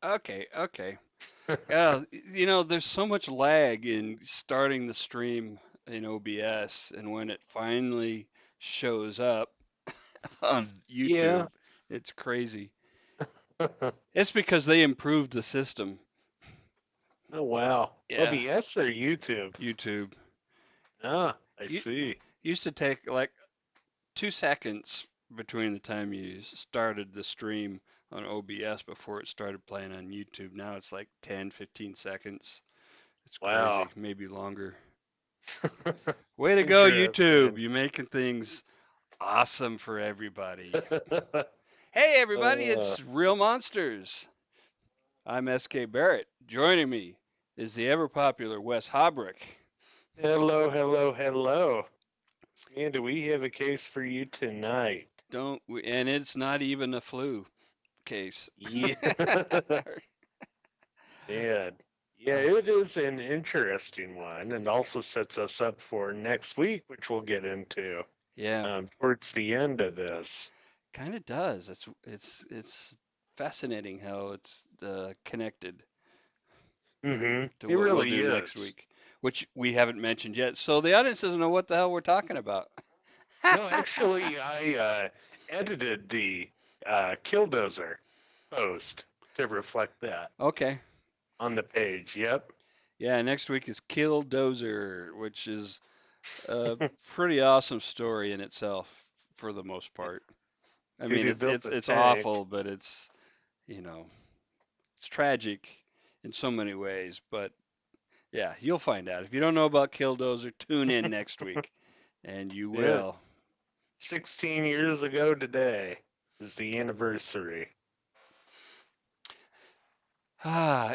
Okay, okay. There's so much lag in starting the stream in OBS, and when it finally shows up on Yeah. YouTube, it's crazy. It's because they improved the system. Oh, wow. Yeah, OBS or YouTube? YouTube. Ah, I You see. used to take like 2 seconds between the time you started the stream on OBS before it started playing on YouTube. Now it's like 10, 15 seconds. It's Wow. crazy, maybe longer. Way to go, YouTube. Interesting. You're making things awesome for everybody. Hey, everybody, uh, it's Real Monsters. I'm SK Barrett. Joining me is the ever popular Wes Hobrick. hello, hello, hello. And do we have a case for you tonight? Don't we, and it's not even a flu case. Yeah. Man. Yeah, it is an interesting one and also sets us up for next week, which we'll get into Yeah, towards the end of this. kind of does. It's fascinating how it's connected to It what we'll really do next is. week, which we haven't mentioned yet. So the audience doesn't know what the hell we're talking about. No, actually, I edited the Killdozer post to reflect that Okay. on the page. Yep. Yeah, next week is Kill Dozer, which is a pretty awesome story in itself for the most part. I Dude mean, who it's built it's the it's tank. awful, but you know, it's tragic in so many ways. But yeah, you'll find out. If you don't know about Killdozer, tune in next week, and you Yeah. will. 16 years ago today is the anniversary.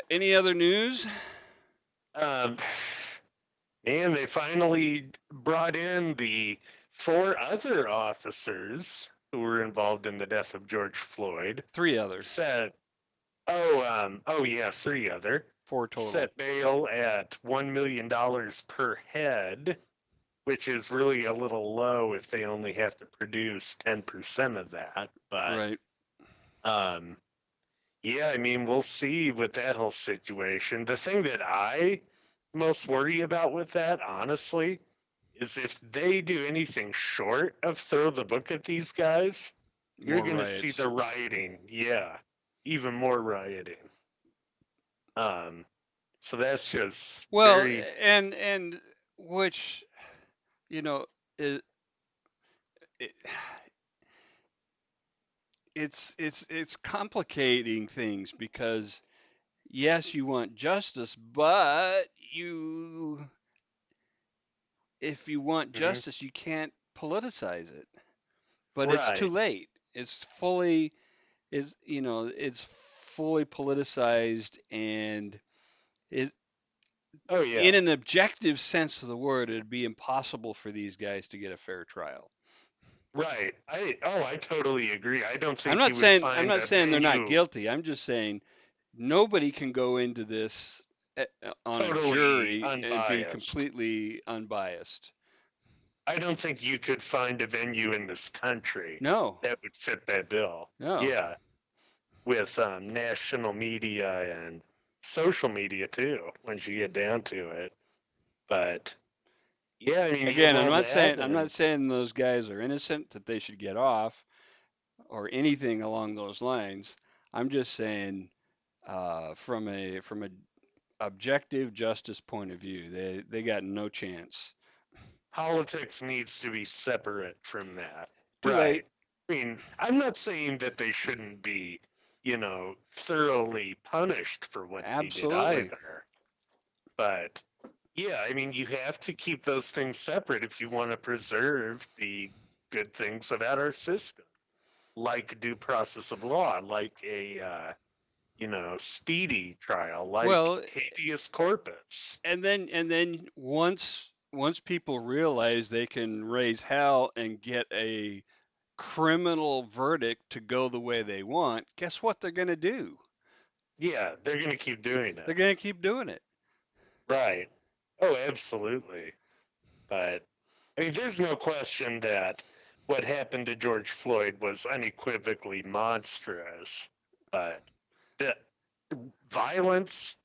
Any other news? Um, and they finally brought in the four other officers who were involved in the death of George Floyd. Three other, Said, oh yeah, three other. four total. Set bail at $1 million per head, which is really a little low if they only have to produce 10% of that. But Right. um, yeah, I mean, we'll see with that whole situation. The thing that I most worry about with that, honestly, is if they do anything short of throw the book at these guys, you're More going to see the riots. rioting. Yeah, even more rioting. Um, so that's just Well, very. and which you know it, it it's complicating things because yes, you want justice, but you if you want Mhm. justice, you can't politicize it. But it's too Right. late. It's fully politicized, and it Oh in yeah. an objective sense of the word, it'd be impossible for these guys to get a fair trial. Right. I totally agree. I don't I'm think not you would saying I'm find not a saying they're not venue guilty. I'm just saying nobody can go into this on a totally jury and be unbiased. completely unbiased. I don't think you could find a venue in this country No, that would fit that bill. no. Yeah, with national media and social media too, once you get down to it. But yeah, I mean, you have Again, all that, I'm not and saying those guys are innocent that they should get off or anything along those lines. I'm just saying from a objective justice point of view, they got no chance. politics needs to be separate from that. Too late. Right. I mean, I'm not saying that they shouldn't be, thoroughly punished for what they did Absolutely. either. But yeah, I mean, you have to keep those things separate if you want to preserve the good things about our system, like due process of law, like a, speedy trial, like Well, habeas corpus. and then once people realize they can raise hell and get a criminal verdict to go the way they want, guess what they're going to do? Yeah, they're going to keep doing They're it. going to keep doing it. Right. Oh, absolutely. But I mean, there's no question that what happened to George Floyd was unequivocally monstrous. But the violence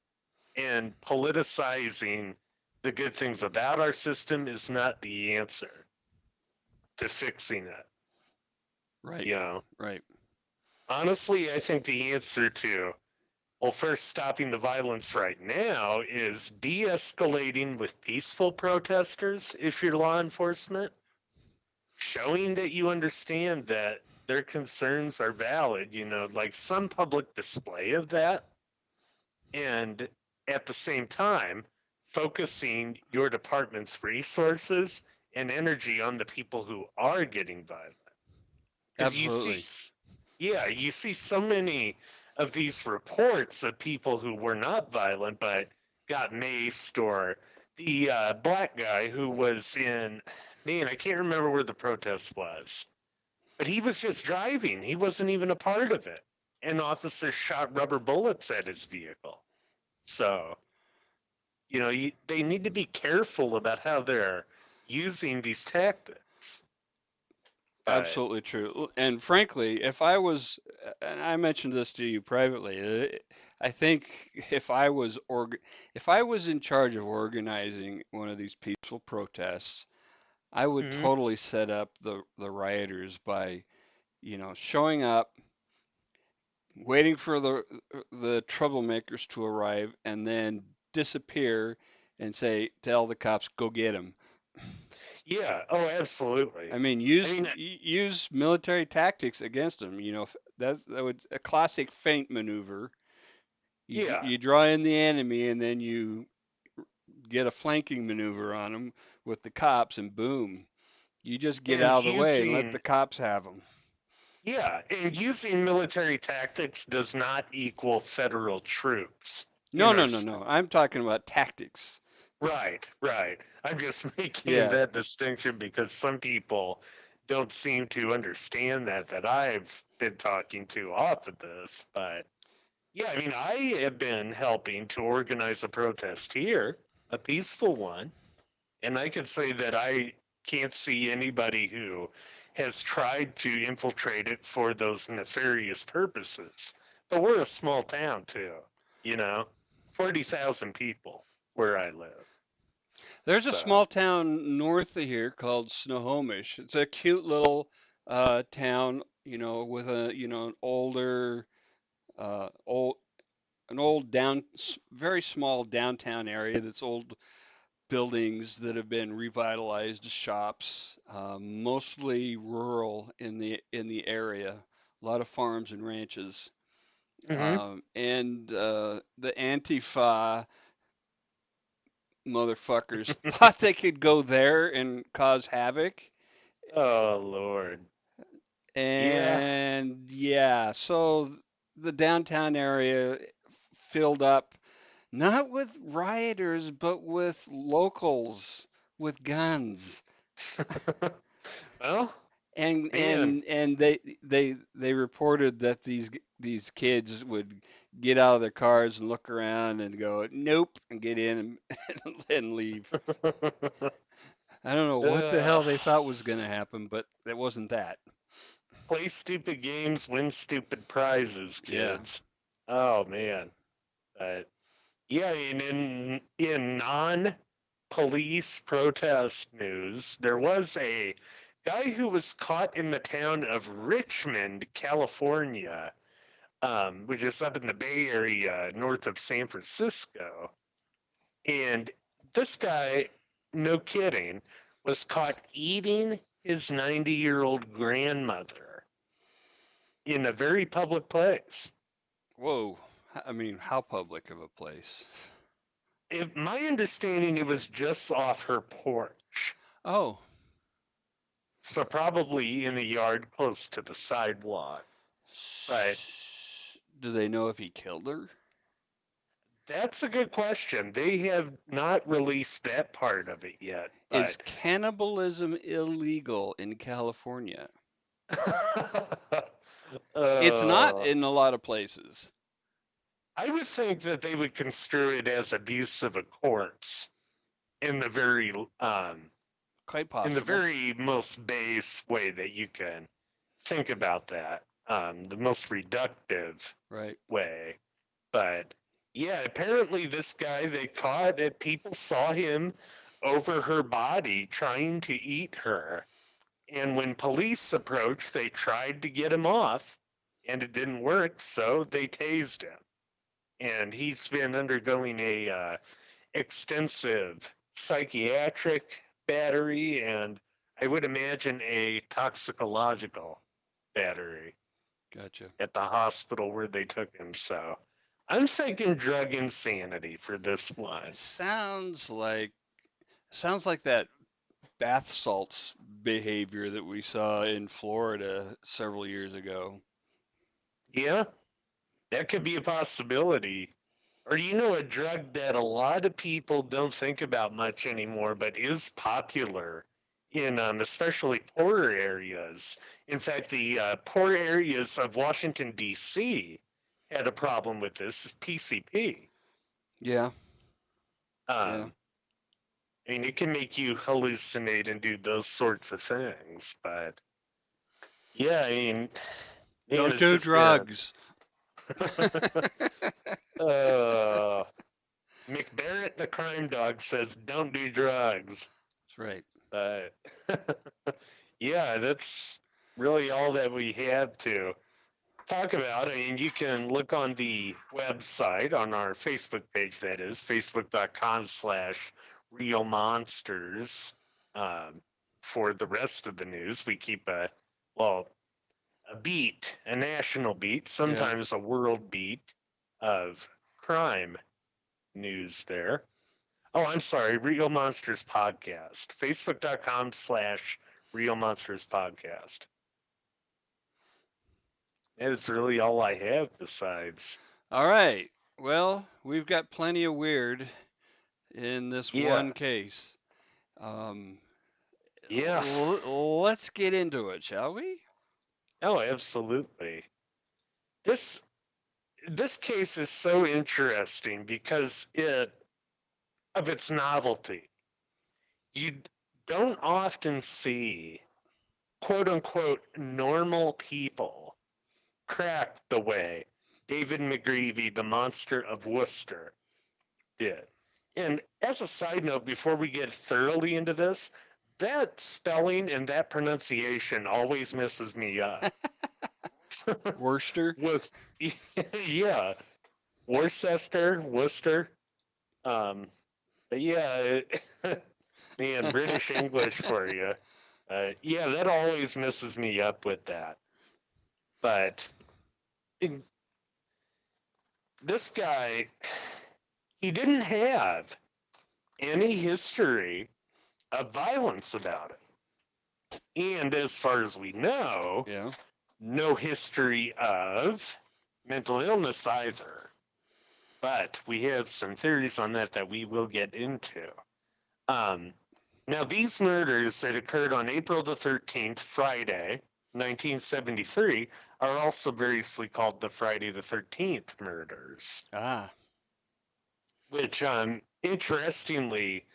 and politicizing the good things about our system is not the answer to fixing it. Right. You know, Right. honestly, I think the answer to, well, first, stopping the violence right now is de escalating with peaceful protesters if you're law enforcement, showing that you understand that their concerns are valid, like some public display of that, and at the same time, focusing your department's resources and energy on the people who are getting violent. Because Absolutely. yeah, you see so many of these reports of people who were not violent but got maced, or the black guy who was in, man, I can't remember where the protest was, but he was just driving. He wasn't even a part of it. And officers shot rubber bullets at his vehicle. So, they need to be careful about how they're using these tactics. But, Absolutely true. And frankly, if I was, and I mentioned this to you privately, I think if I was in charge of organizing one of these peaceful protests, I would mhm, totally set up the rioters by, showing up, waiting for the troublemakers to arrive, and then disappear and say, tell the cops, go get them. yeah, oh, absolutely. I mean, I mean, use military tactics against them. That would a classic feint maneuver. yeah, You draw in the enemy, and then you get a flanking maneuver on them with the cops, and boom, you just get and out of the way and let the using cops have them. yeah, and using military tactics does not equal federal troops No, in our no, no, state. no. I'm talking about tactics. Right, right. I'm just making Yeah, that distinction because some people don't seem to understand that I've been talking to off of this. But yeah, I mean, I have been helping to organize a protest here, a peaceful one, and I could say that I can't see anybody who has tried to infiltrate it for those nefarious purposes. But we're a small town too, you know, 40,000 people where I live. there's a So, small town north of here called Snohomish. It's a cute little town, with an older, uh, old, an old very small downtown area that's old buildings that have been revitalized as shops, mostly rural in the area. A lot of farms and ranches, hmm, and the Antifa motherfuckers thought they could go there and cause havoc. oh Lord, yeah. And yeah, so the downtown area filled up not with rioters, but with locals with guns. Well, And man, and and they reported that these kids would get out of their cars and look around and go, nope, and get in and leave. I don't know what the Ugh. hell they thought was going to happen, but it wasn't that. Play stupid games, win stupid prizes, Yeah. kids. Oh man, but yeah, and in non-police protest news, there was a guy who was caught in the town of Richmond, California, which is up in the Bay Area north of San Francisco. And this guy, no kidding, was caught eating his 90-year-old grandmother in a very public place. Whoa. I mean, how public of a place? My understanding, it was just off her porch. Oh, So probably in a yard close to the sidewalk. But do they know if he killed her? that's a good question. They have not released that part of it yet. Is But cannibalism illegal in California? It's not uh, in a lot of places. I would think that they would construe it as abuse of a corpse in the very Quite in the possible. very most base way that you can think about that, the most reductive Right. way. But yeah, apparently this guy they caught, people saw him over her body trying to eat her. And when police approached, they tried to get him off, and it didn't work, so they tased him. And he's been undergoing a extensive psychiatric battery, and I would imagine a toxicological battery Gotcha. at the hospital where they took him. So I'm thinking drug insanity for this one. Sounds like that bath salts behavior that we saw in Florida several years ago. Yeah, that could be a possibility. Or you know, a drug that a lot of people don't think about much anymore, but is popular in especially poorer areas. In fact, the poor areas of Washington, D.C. had a problem with this, is PCP. Yeah, yeah. Um, I mean, it can make you hallucinate and do those sorts of things, but yeah, I mean, man, Don't it's do just been drugs. uh, McBarrett the crime dog says, don't do drugs. That's right. But yeah, that's really all that we have to talk about. I mean, you can look on the website on our Facebook page, that is, facebook.com/real monsters. Um, for the rest of the news, we keep well, a beat, a national beat, Yeah. sometimes a world beat of crime news there. Oh, I'm sorry. Real Monsters Podcast. Facebook.com/Real Monsters Podcast. That is really all I have besides. All right. Well, we've got plenty of weird in this Yeah. one case. Um, Yeah. let's get into it, shall we? Oh, absolutely. This this case is so interesting because of its novelty. You don't often see quote unquote normal people crack the way David McGreavy, the Monster of Worcester, did. And as a side note, before we get thoroughly into this, that spelling and that pronunciation always messes me up. Worcester. Was yeah, Worcester, Worcester. Um, but yeah, man, British English for you. Yeah, that always messes me up with that. But in, this guy, he didn't have any history of violence about it. And as far as we know, Yeah. no history of mental illness either. But we have some theories on that we will get into. Um, Now, these murders that occurred on April the 13th, Friday, 1973, are also variously called the Friday the 13th murders, Ah. which, interestingly,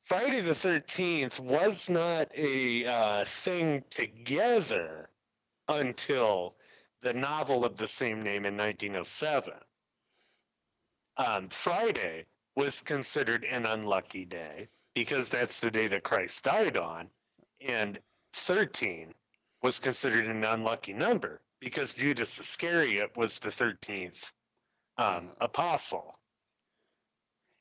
Friday the 13th was not a thing together until the novel of the same name in 1907. Friday was considered an unlucky day because that's the day that Christ died on, and 13 was considered an unlucky number because Judas Iscariot was the 13th Uh, apostle.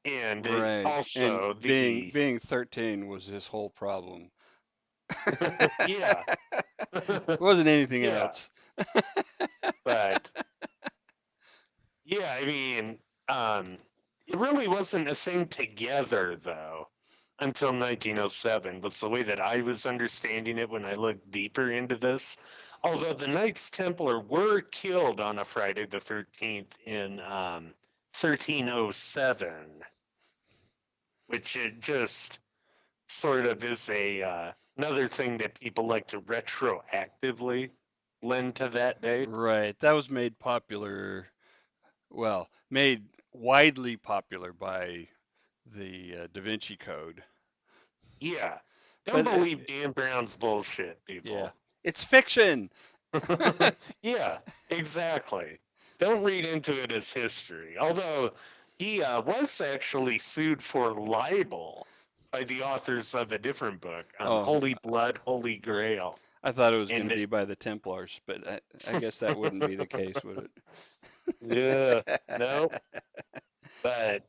And right. And also being the, being 13 was his whole problem. yeah, It wasn't anything yeah, else. but yeah, I mean, it really wasn't a thing together, though, until 1907, was the way that I was understanding it when I looked deeper into this. Although the Knights Templar were killed on a Friday the 13th in 1307, which it just sort of is another thing that people like to retroactively lend to that date. Right. That was made popular, well, made widely popular by the Da Vinci Code. Yeah. Don't But believe Dan Brown's bullshit, yeah, people. it's fiction. Yeah, exactly. don't read into it as history. Although he was actually sued for libel by the authors of a different book, Oh, Holy Blood, Holy Grail. I thought it was going to And be by the Templars, but I guess that wouldn't be the case, would yeah, no, it? but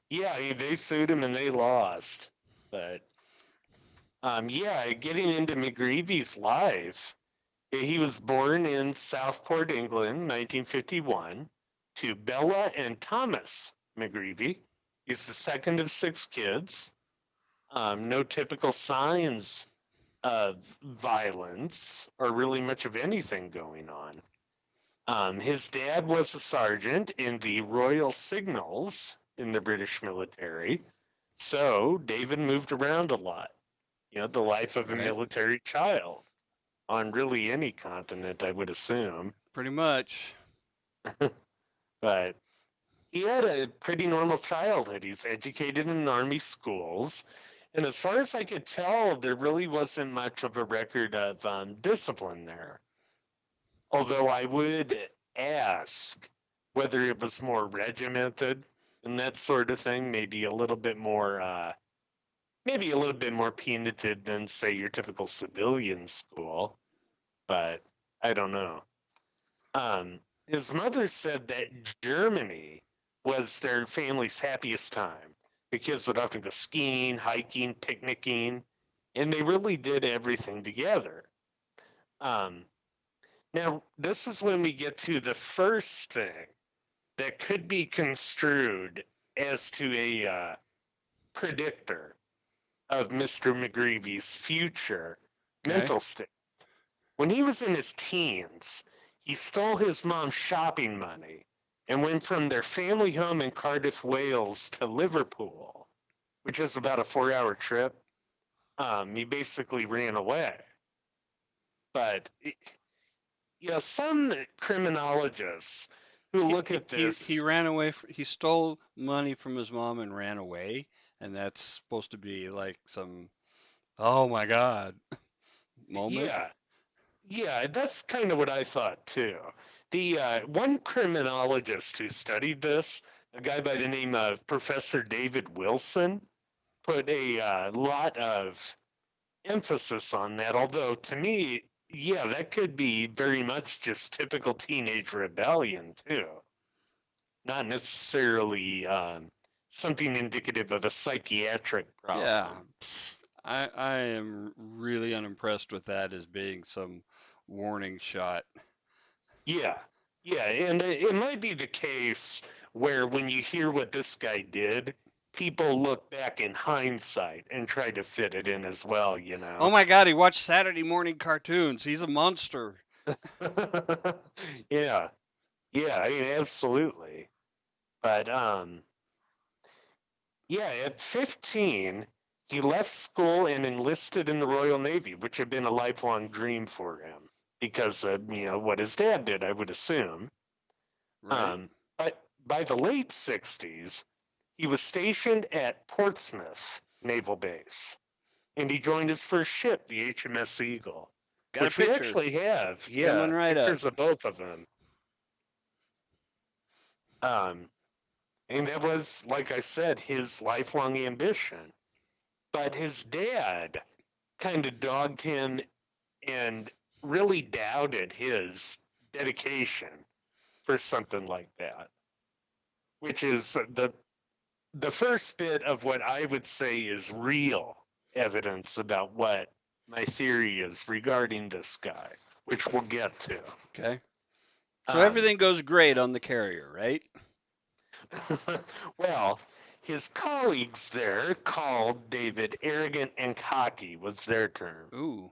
yeah, they sued him and they lost. But yeah, getting into McGreavy's life, he was born in Southport, England, 1951, to Bella and Thomas McGreavy. He's the second of six kids. No typical signs of violence or really much of anything going on. His dad was a sergeant in the Royal Signals in the British military. So David moved around a lot. The life of a Right? military child on really any continent, I would assume. Pretty much. But he had a pretty normal childhood. He's educated in army schools. And as far as I could tell, there really wasn't much of a record of discipline there. Although I would ask whether it was more regimented and that sort of thing, maybe a little bit more punitive than, say, your typical civilian school. But I don't know. His mother said that Germany was their family's happiest time. The kids would often go skiing, hiking, picnicking, and they really did everything together. Um, Now, this is when we get to the first thing that could be construed as to a predictor of Mr. McGreavy's future Okay. mental state. When he was in his teens, he stole his mom's shopping money and went from their family home in Cardiff, Wales to Liverpool, which is about a 4-hour trip. He basically ran away. But some criminologists who look at He this, ran away. He stole money from his mom and ran away, and that's supposed to be like some oh my God moment. yeah, yeah, that's kind of what I thought too. The one criminologist who studied this, a guy by the name of Professor David Wilson, put a lot of emphasis on that. Although to me, yeah, that could be very much just typical teenage rebellion too, not necessarily something indicative of a psychiatric Yeah, problem. I am really unimpressed with that as being some warning shot. Yeah, yeah, and it might be the case where when you hear what this guy did, people look back in hindsight and try to fit it in as well, you Oh know? my God, he watched Saturday morning cartoons. He's a monster. Yeah, yeah, I mean, absolutely. But yeah, at 15, he left school and enlisted in the Royal Navy, which had been a lifelong dream for him because of, what his dad did, I would assume. Right? But by the late 60s, he was stationed at Portsmouth Naval Base, and he joined his first ship, the HMS Eagle, Got a which we picture. actually have. It's coming Yeah, right up. pictures of both of them. Um, and that was, like I said, his lifelong ambition. But his dad kind of dogged him and really doubted his dedication for something like that, which is the first bit of what I would say is real evidence about what my theory is regarding this guy, which we'll get to. Okay. So Um, everything goes great on the carrier, right? well, his colleagues there called David arrogant and cocky was their term. Ooh.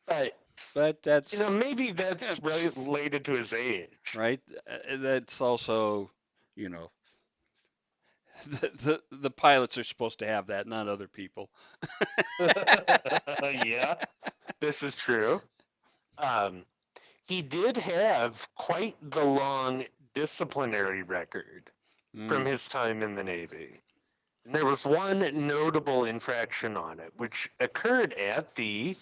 But, But that's maybe that's related to his age. right. That's also, you know, the pilots are supposed to have that, not other people. Yeah, this is true. Um, he did have quite the long disciplinary record from Mm, his time in the Navy. And there was one notable infraction on it, which occurred at the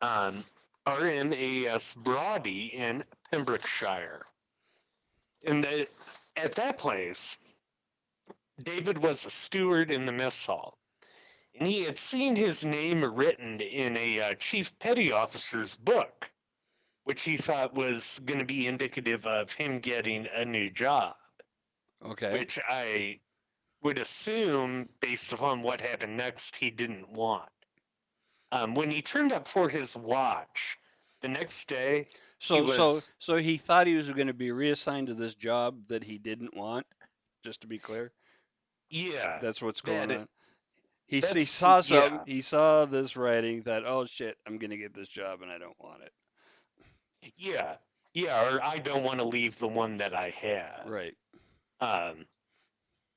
um, RMAS Brodie in Pembrokeshire. And at that place, David was a steward in the mess hall, and he had seen his name written in a chief petty officer's book, which he thought was going to be indicative of him getting a new job, Okay. which I would assume, based upon what happened next, he didn't want. When he turned up for his watch the next day, he was, So he thought he was going to be reassigned to this job that he didn't want. Just to be clear, yeah, that's what's going that on. He that's saw something. yeah, He saw this writing. Thought, oh shit, I'm going to get this job and I don't want it. yeah, yeah, or I don't want to leave the one that I had. Right. Um,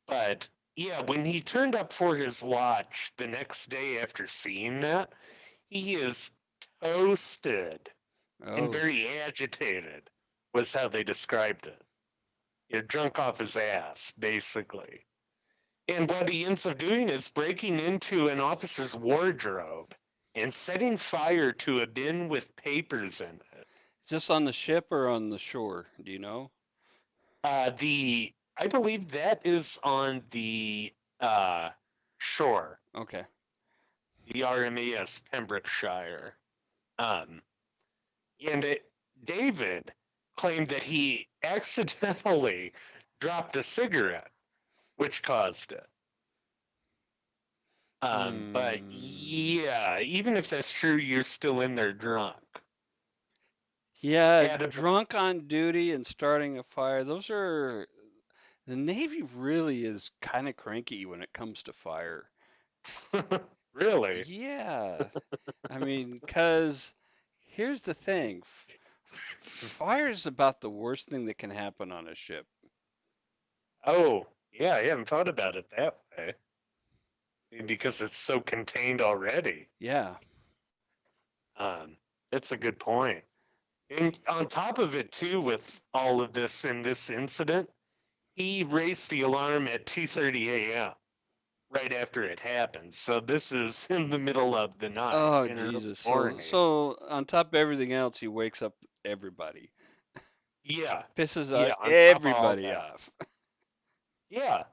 but yeah, when he turned up for his watch the next day after seeing that, he is toasted and Oh. very agitated, was how they described it. You're drunk off his ass, basically. And what he ends up doing is breaking into an officer's wardrobe and setting fire to a bin with papers in it. Is this on the ship or on the shore? Do you know? I believe that is on the uh, shore, Okay. the RMAS Pembrokeshire. Um, and David claimed that he accidentally dropped a cigarette, which caused it. But Hmm. yeah, even if that's true, you're still in there drunk. Yeah, At a, drunk on duty and starting a fire. Those are the Navy really is kind of cranky when it comes to fire. really? Yeah. I mean, 'cause here's the thing. Fire is about the worst thing that can happen on a ship. Oh, yeah, I haven't thought about it that way because it's so contained already. Yeah. Um, that's a good point. And on top of it, too, with all of this in this incident, he raised the alarm at 2:30 a.m. right after it happened. So this is in the middle of the night, Oh, in early Jesus. morning. So on top of everything else, he wakes up everybody. Yeah, Pisses yeah. On top of all everybody that, off. yeah.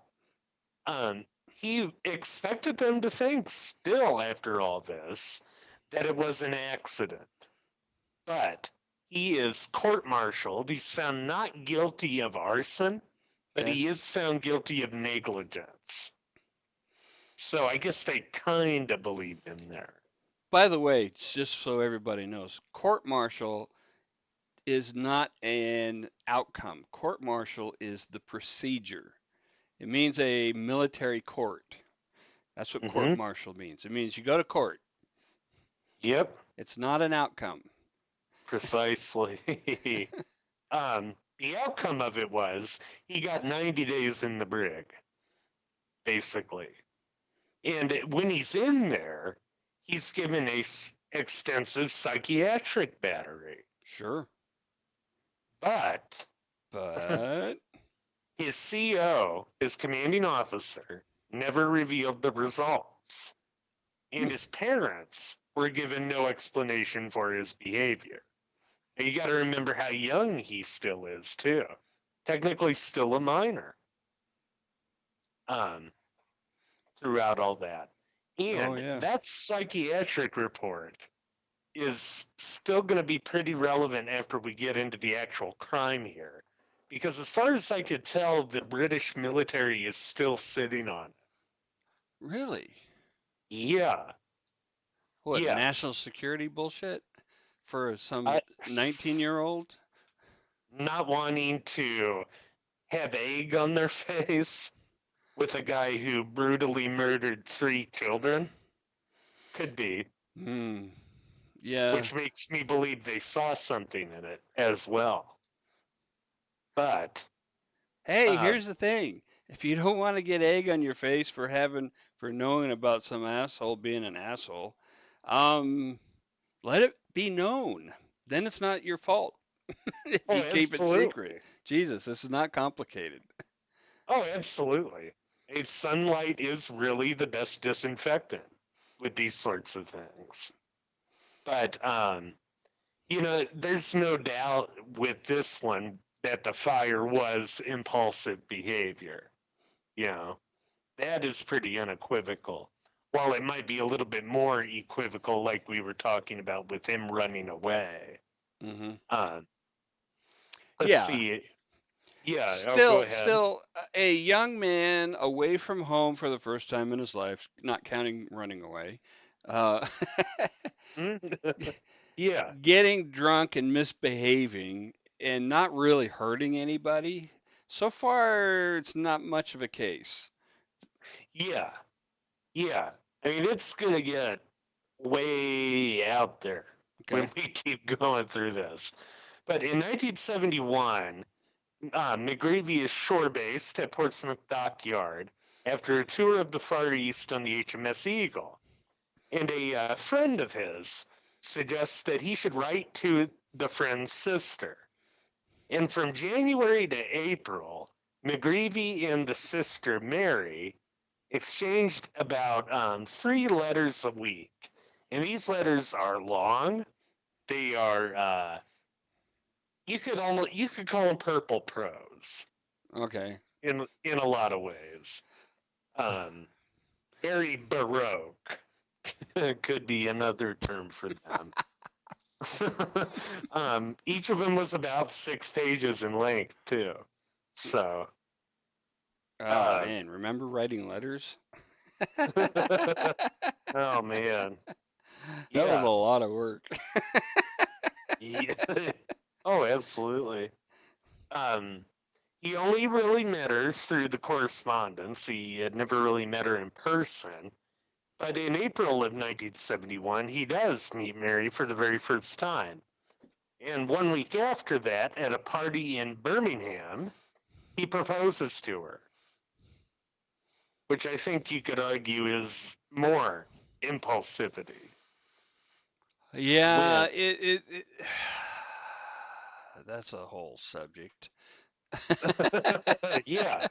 He expected them to think, still after all this, that it was an accident. But he is court-martialed. He's found not guilty of arson, but Okay. he is found guilty of negligence. So I guess they kind of believed him there. By the way, just so everybody knows, court martial is not an outcome. Court martial is the procedure. It means a military court. That's what court Mm-hmm. martial means. It means you go to court. Yep, It's not an outcome. precisely. The outcome of it was he got 90 days in the brig, basically. And when he's in there, he's given a extensive psychiatric battery. Sure. But But his CO, his commanding officer, never revealed the results. hmm, And his parents were given no explanation for his behavior. And you got to remember how young he still is, too. Technically, still a minor um, throughout all that. oh And yeah. that psychiatric report is still going to be pretty relevant after we get into the actual crime here. Because as far as I could tell, the British military is still sitting on it. Really? Yeah, What, yeah. national security bullshit for I, some 19-year-old? not wanting to have egg on their face with a guy who brutally murdered 3 children could be, Hmm. Yeah. which makes me believe they saw something in it as well. But, Hey, uh, here's the thing. If you don't want to get egg on your face for knowing about some asshole being an asshole, um, let it be known. Then it's not your fault if oh, you keep it secret. absolutely. Jesus, this is not complicated. Oh, absolutely. Sunlight is really the best disinfectant with these sorts of things. But, there's no doubt with this one that the fire was impulsive behavior. You know, that is pretty unequivocal. While it might be a little bit more equivocal, like we were talking about with him running away. Hmm. Uh, let's Yeah. see. Yeah, oh, go Still, ahead. still, a young man away from home for the first time in his life, not counting running away, uh, Hmm? Yeah, getting drunk and misbehaving and not really hurting anybody. So far, it's not much of a case. yeah, yeah. I mean, it's going to get way out there when Okay. we keep going through this. But in 1971, McGreavy is shore based at Portsmouth Dockyard after a tour of the Far East on the HMS Eagle. And a friend of his suggests that he should write to the friend's sister. And from January to April, McGreavy and the sister Mary exchanged about 3 letters a week. And these letters are long. They are you could call them purple prose Okay. in a lot of ways. Um, Very baroque could be another term for them. Each of them was about 6 pages in length too. So, Oh uh, man, remember writing letters? oh man, That was a yeah, lot of work. yeah. Oh, absolutely. Um, he only really met her through the correspondence. He had never really met her in person. But in April of 1971, he does meet Mary for the very first time. And 1 week after that, at a party in Birmingham, he proposes to her, which I think you could argue is more impulsivity. Yeah, When, it that's a whole subject. yeah,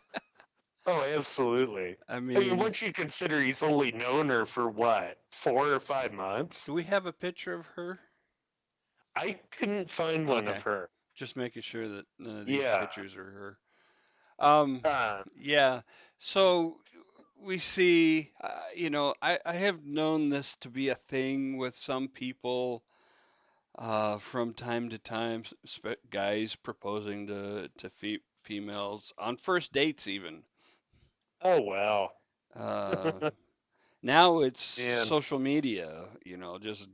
oh, absolutely. I I mean, mean, once you consider he's only known her for what, 4 or 5 months, do we have a picture of her? I couldn't find one of Okay, her. just making sure that none of these Yeah. pictures are her. Um, Uh, yeah. So we see, I have known this to be a thing with some people from time to time, guys proposing to females on first dates even. oh, well. Uh, Now it's And, social media, just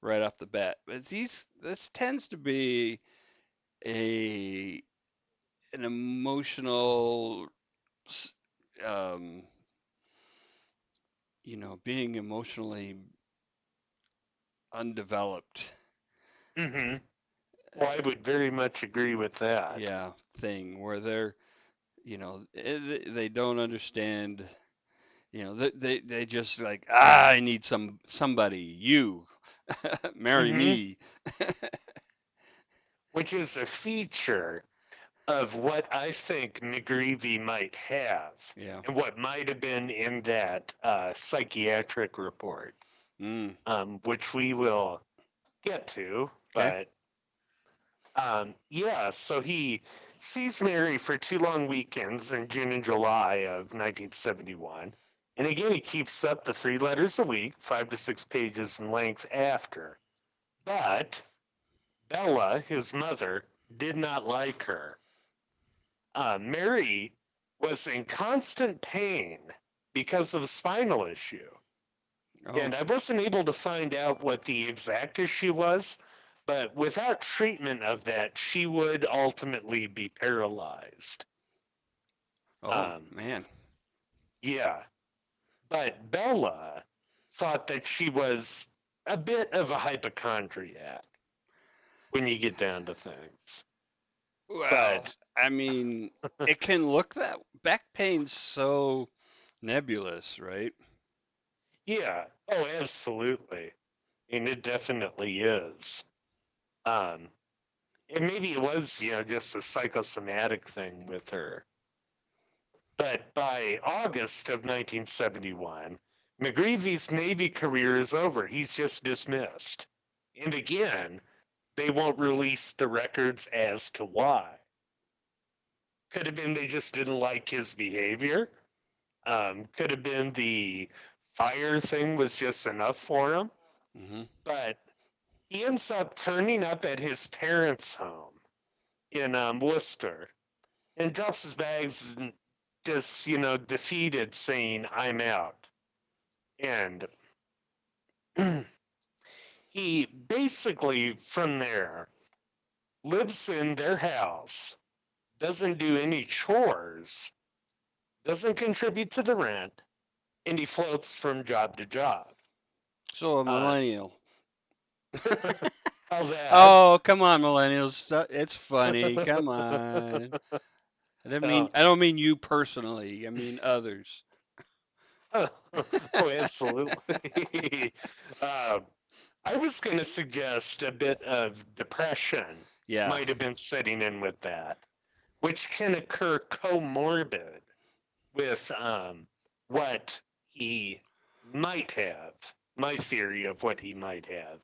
right off the bat. But this tends to be a an emotional, s- um, being emotionally undeveloped, hmm well, I uh, would very much agree with that. yeah, thing where they don't understand. They just like, I need somebody, you marry hmm me. Which is a feature of what I think McGreevy might have Yeah. and what might have been in that psychiatric report, Mm. which we will get to. Okay. But yeah, so he sees Mary for 2 long weekends in June and July of 1971. And again, he keeps up the 3 letters a week, 5 to 6 pages in length after. But Bella, his mother, did not like her. Mary was in constant pain because of a spinal issue. Oh. And I wasn't able to find out what the exact issue was, but without treatment of that, she would ultimately be paralyzed. Oh Um, man. yeah, but Bella thought that she was a bit of a hypochondriac when you get down to things. Well, But I mean, it can look that back pain's so nebulous, right? yeah, oh, absolutely. And it definitely is. Um, and maybe it was, just a psychosomatic thing with her. But by August of 1971, McGreevy's Navy career is over. He's just dismissed. And again, they won't release the records as to why. Could have been they just didn't like his behavior. Could have been the fire thing was just enough for him. Hmm. But he ends up turning up at his parents' home in Worcester and drops his bags and just, defeated, saying, "I'm out." And he basically, from there, lives in their house, doesn't do any chores, doesn't contribute to the rent, and he floats from job to job. So a Uh, millennial. all that. Oh, come on, millennials. It's funny. Come on. uh, I don't mean you personally. I mean others. oh, absolutely. uh, I was going to suggest a bit of depression Yeah. might have been setting in with that, which can occur comorbid with what he might have. My theory of what he might have,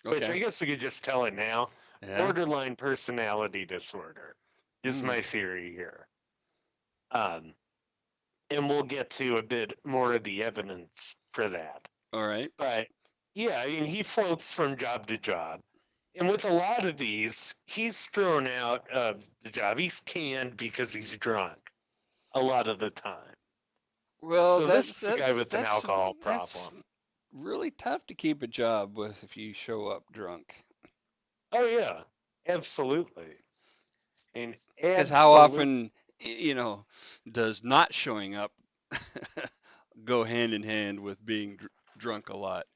which Okay. I guess we could just tell it now. Yeah. Borderline personality disorder is Mm. my theory here. Um, and we'll get to a bit more of the evidence for that. All right. But yeah, I mean, he floats from job to job. And with a lot of these, he's thrown out of the job. He's canned because he's drunk a lot of the time. Well, So this is a guy with an alcohol that's problem. really tough to keep a job with if you show up drunk. Oh yeah, absolutely, and Because how absolute. often, does not showing up go hand in hand with being drunk a lot?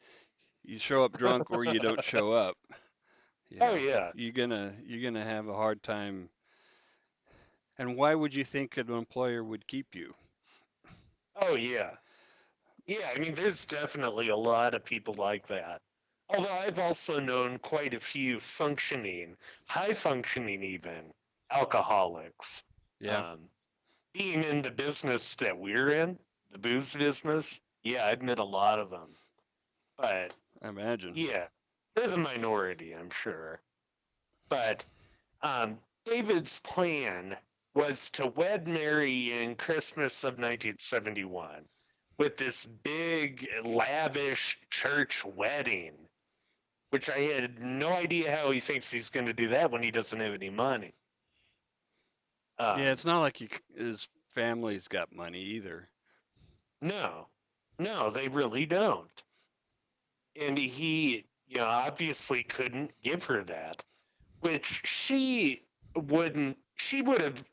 You show up drunk or you don't show up. Oh Yeah, yeah, you're gonna have a hard time. And why would you think an employer would keep you? oh yeah, yeah. I mean, there's definitely a lot of people like that. Although I've also known quite a few functioning, high functioning even alcoholics. Yeah, Um, Being in the business that we're in, the booze business, yeah, I've met a lot of them. But I imagine. yeah, they're the minority, I'm sure. But David's plan was to wed Mary in Christmas of 1971 with this big, lavish church wedding, which I had no idea how he thinks he's going to do that when he doesn't have any money. Yeah, Um, it's not like his family's got money either. no, no, they really don't. And he, obviously couldn't give her that, which she would have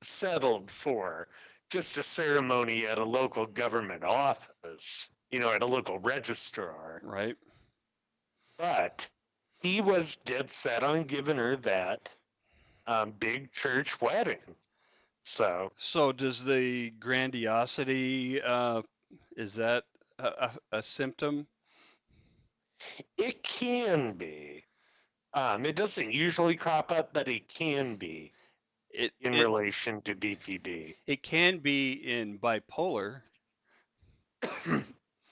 settled for just a ceremony at a local government office, at a local registrar. Right. But he was dead set on giving her that big church wedding. So So does the grandiosity, is that a symptom? it can be. It doesn't usually crop up, but it can be It in it relation to BPD. it can be in bipolar.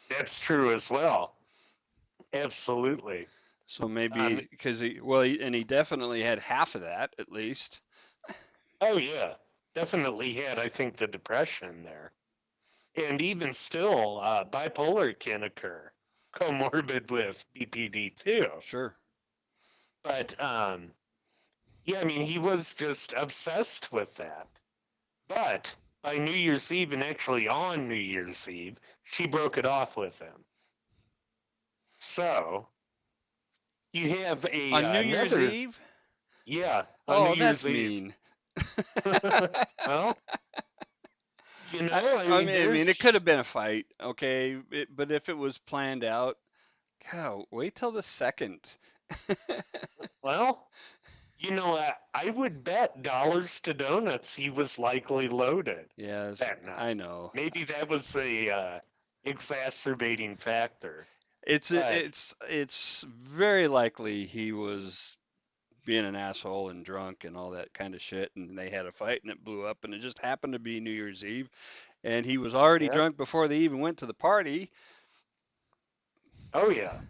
That's true as well. Absolutely. So Um, maybe because he definitely had half of that at least. oh yeah, definitely had, I think, the depression there. And even still, bipolar can occur, comorbid with BPD too. Sure. But yeah, I mean, he was just obsessed with that. But by New Year's Eve, and actually on New Year's Eve, she broke it off with him. So you have a On New Year's another, Eve? yeah, on New Oh, Year's that's Eve. mean. Well, I, I I mean, mean, I mean, it could there's, have been a fight, okay, but if it was planned out, God, wait till the second. well, I would bet dollars to donuts he was likely loaded Yes, that night. I know. Maybe that was a exacerbating factor. It's But it's very likely he was being an asshole and drunk and all that kind of shit, and they had a fight and it blew up, and it just happened to be New Year's Eve, and he was already yeah, drunk before they even went to the party. oh yeah,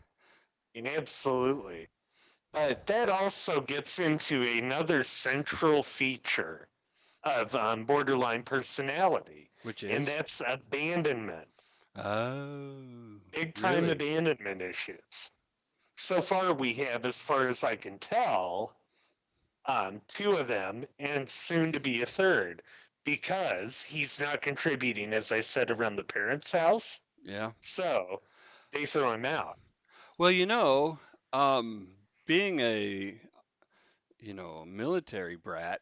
and absolutely. But that also gets into another central feature. of borderline personality, Which and is? that's abandonment, Oh, big time really? abandonment issues. So far, we have, as far as I can tell, two of them, and soon to be a third, because he's not contributing, as I said, around the parents' house. Yeah. So they throw him out. Well, um, being a, military brat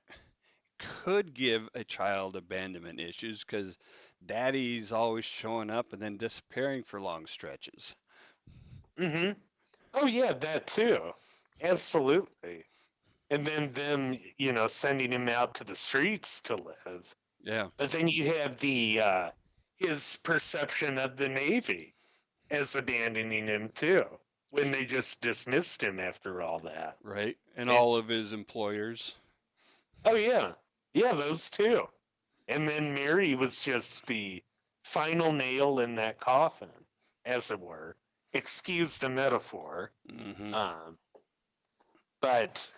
could give a child abandonment issues because daddy's always showing up and then disappearing for long stretches. Hmm. Oh, yeah, that too. Absolutely. And then them, sending him out to the streets to live. Yeah, But then you have his perception of the Navy as abandoning him too, when they just dismissed him after all that. right. And And all of his employers. oh yeah, yeah, those two. And then Mary was just the final nail in that coffin, as it were. Excuse the metaphor. Hmm. Um, but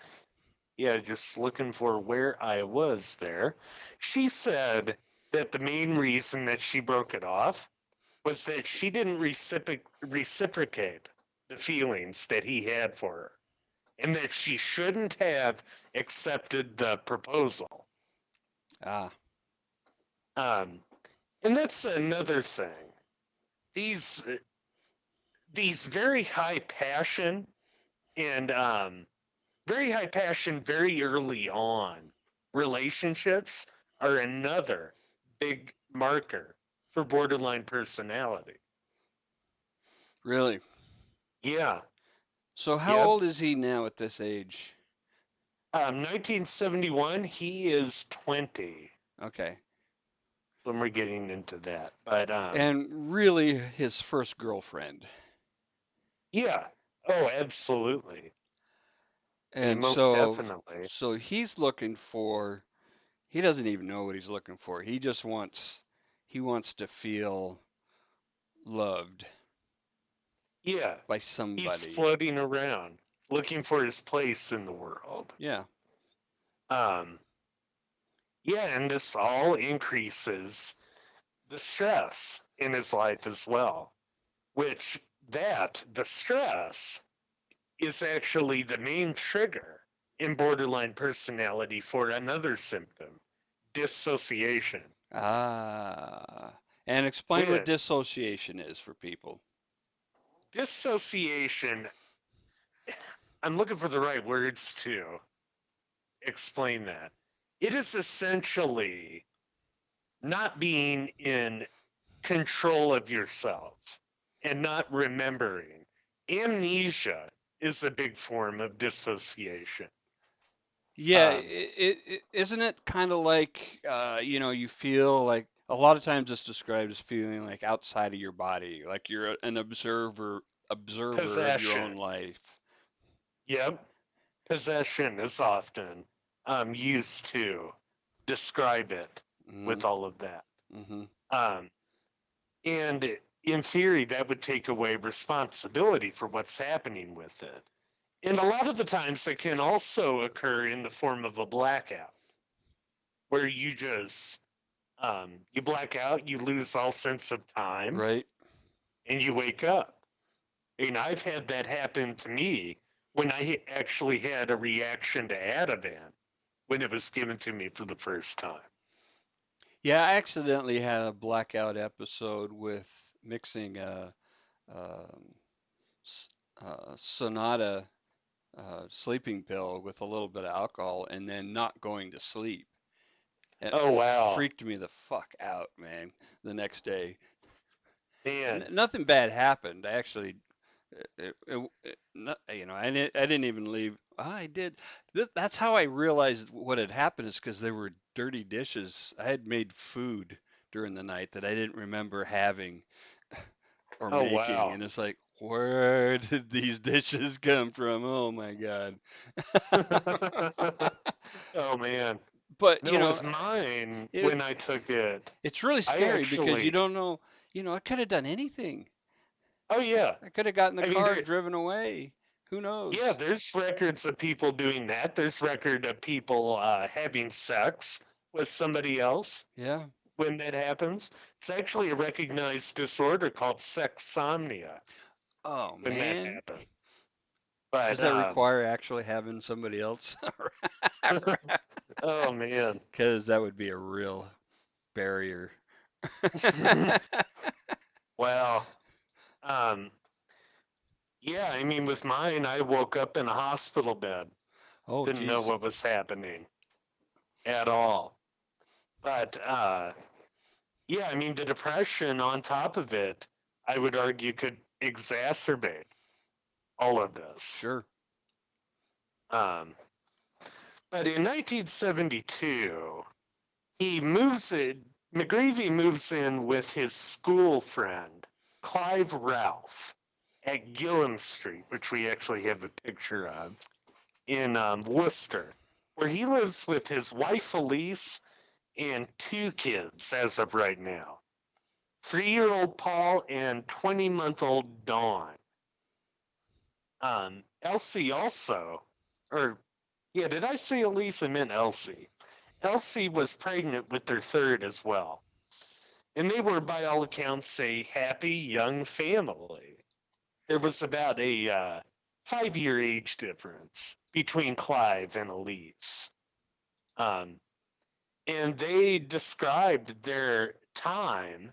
yeah, just looking for where I was there. She said that the main reason that she broke it off was that she didn't reciprocate the feelings that he had for her, and that she shouldn't have accepted the proposal. Ah, Um, and that's another thing. These these and very high passion, very early on relationships are another big marker for borderline personality. really? Yeah. So how Yep. old is he now at this age? 1971, he is 20 Okay. when we're getting into that. But And really his first girlfriend. yeah. Oh, absolutely. I mean, And most so definitely. so he's looking for he doesn't even know what he's looking for. He wants to feel loved Yeah. by He's somebody. floating around looking for his place in the world. Yeah. Um, yeah, and this all increases the stress in his life as well, which the stress is actually the main trigger in borderline personality for another symptom, dissociation. And explain what With dissociation is for people. dissociation, I'm looking for the right words to explain that. It is essentially not being in control of yourself and not remembering. Amnesia is a big form of dissociation. Yeah, Um, isn't it kind of like, you feel like a lot of times it's described as feeling like outside of your body, like you're an observer of your own possession. life. Yep. Possession is often used to describe it Hmm. with all of that. Hmm. Um, and in theory, that would take away responsibility for what's happening with it. And a lot of the times, it can also occur in the form of a blackout, where you black out, you lose all sense of time, Right? and you wake up. And I've had that happen to me when I actually had a reaction to Ativan when it was given to me for the first time. Yeah, I accidentally had a blackout episode with mixing um, s- Sonata sleeping pill with a little bit of alcohol and then not going to sleep. It Oh, wow. freaked me the fuck out, man, the next day. Man. Nothing bad happened. Actually, I didn't even leave. I did. That's how I realized what had happened is because there were dirty dishes. I had made food during the night that I didn't remember having or Oh, making, wow. and it's like, where did these dishes come from? Oh my God. Oh, man. But, No, with mine, it when I took it, it's really I scary because you actually, don't know, I could have done anything. oh, yeah. I could have gotten the I mean, car driven away. Who yeah, knows? there's records of people doing that. There's record of people having sex with somebody else Yeah. when that happens. It's actually a recognized disorder called sexsomnia Oh when that man. happens. Does But that require actually having somebody else? oh man. Because that would be a real barrier. Well, um, yeah, I mean, with mine, I woke up in a hospital bed, Oh, didn't know geez. what was happening at all. But yeah, I mean, the depression on top of it, I would argue, could exacerbate all of this. Sure. Um, but in 1972, he moves in, McGreavy moves in with his school friend, Clive Ralph, at Gillum Street, which we actually have a picture of, in Worcester, where he lives with his wife Elise and two kids as of right now. 3-year-old Paul and 20-month-old Dawn. Elsie also, or yeah, did I say Elise? I meant Elsie. Elsie was pregnant with their third as well. And they were, by all accounts, a happy young family. There was about a 5-year age difference between Clive and Elise. Um, and they described their time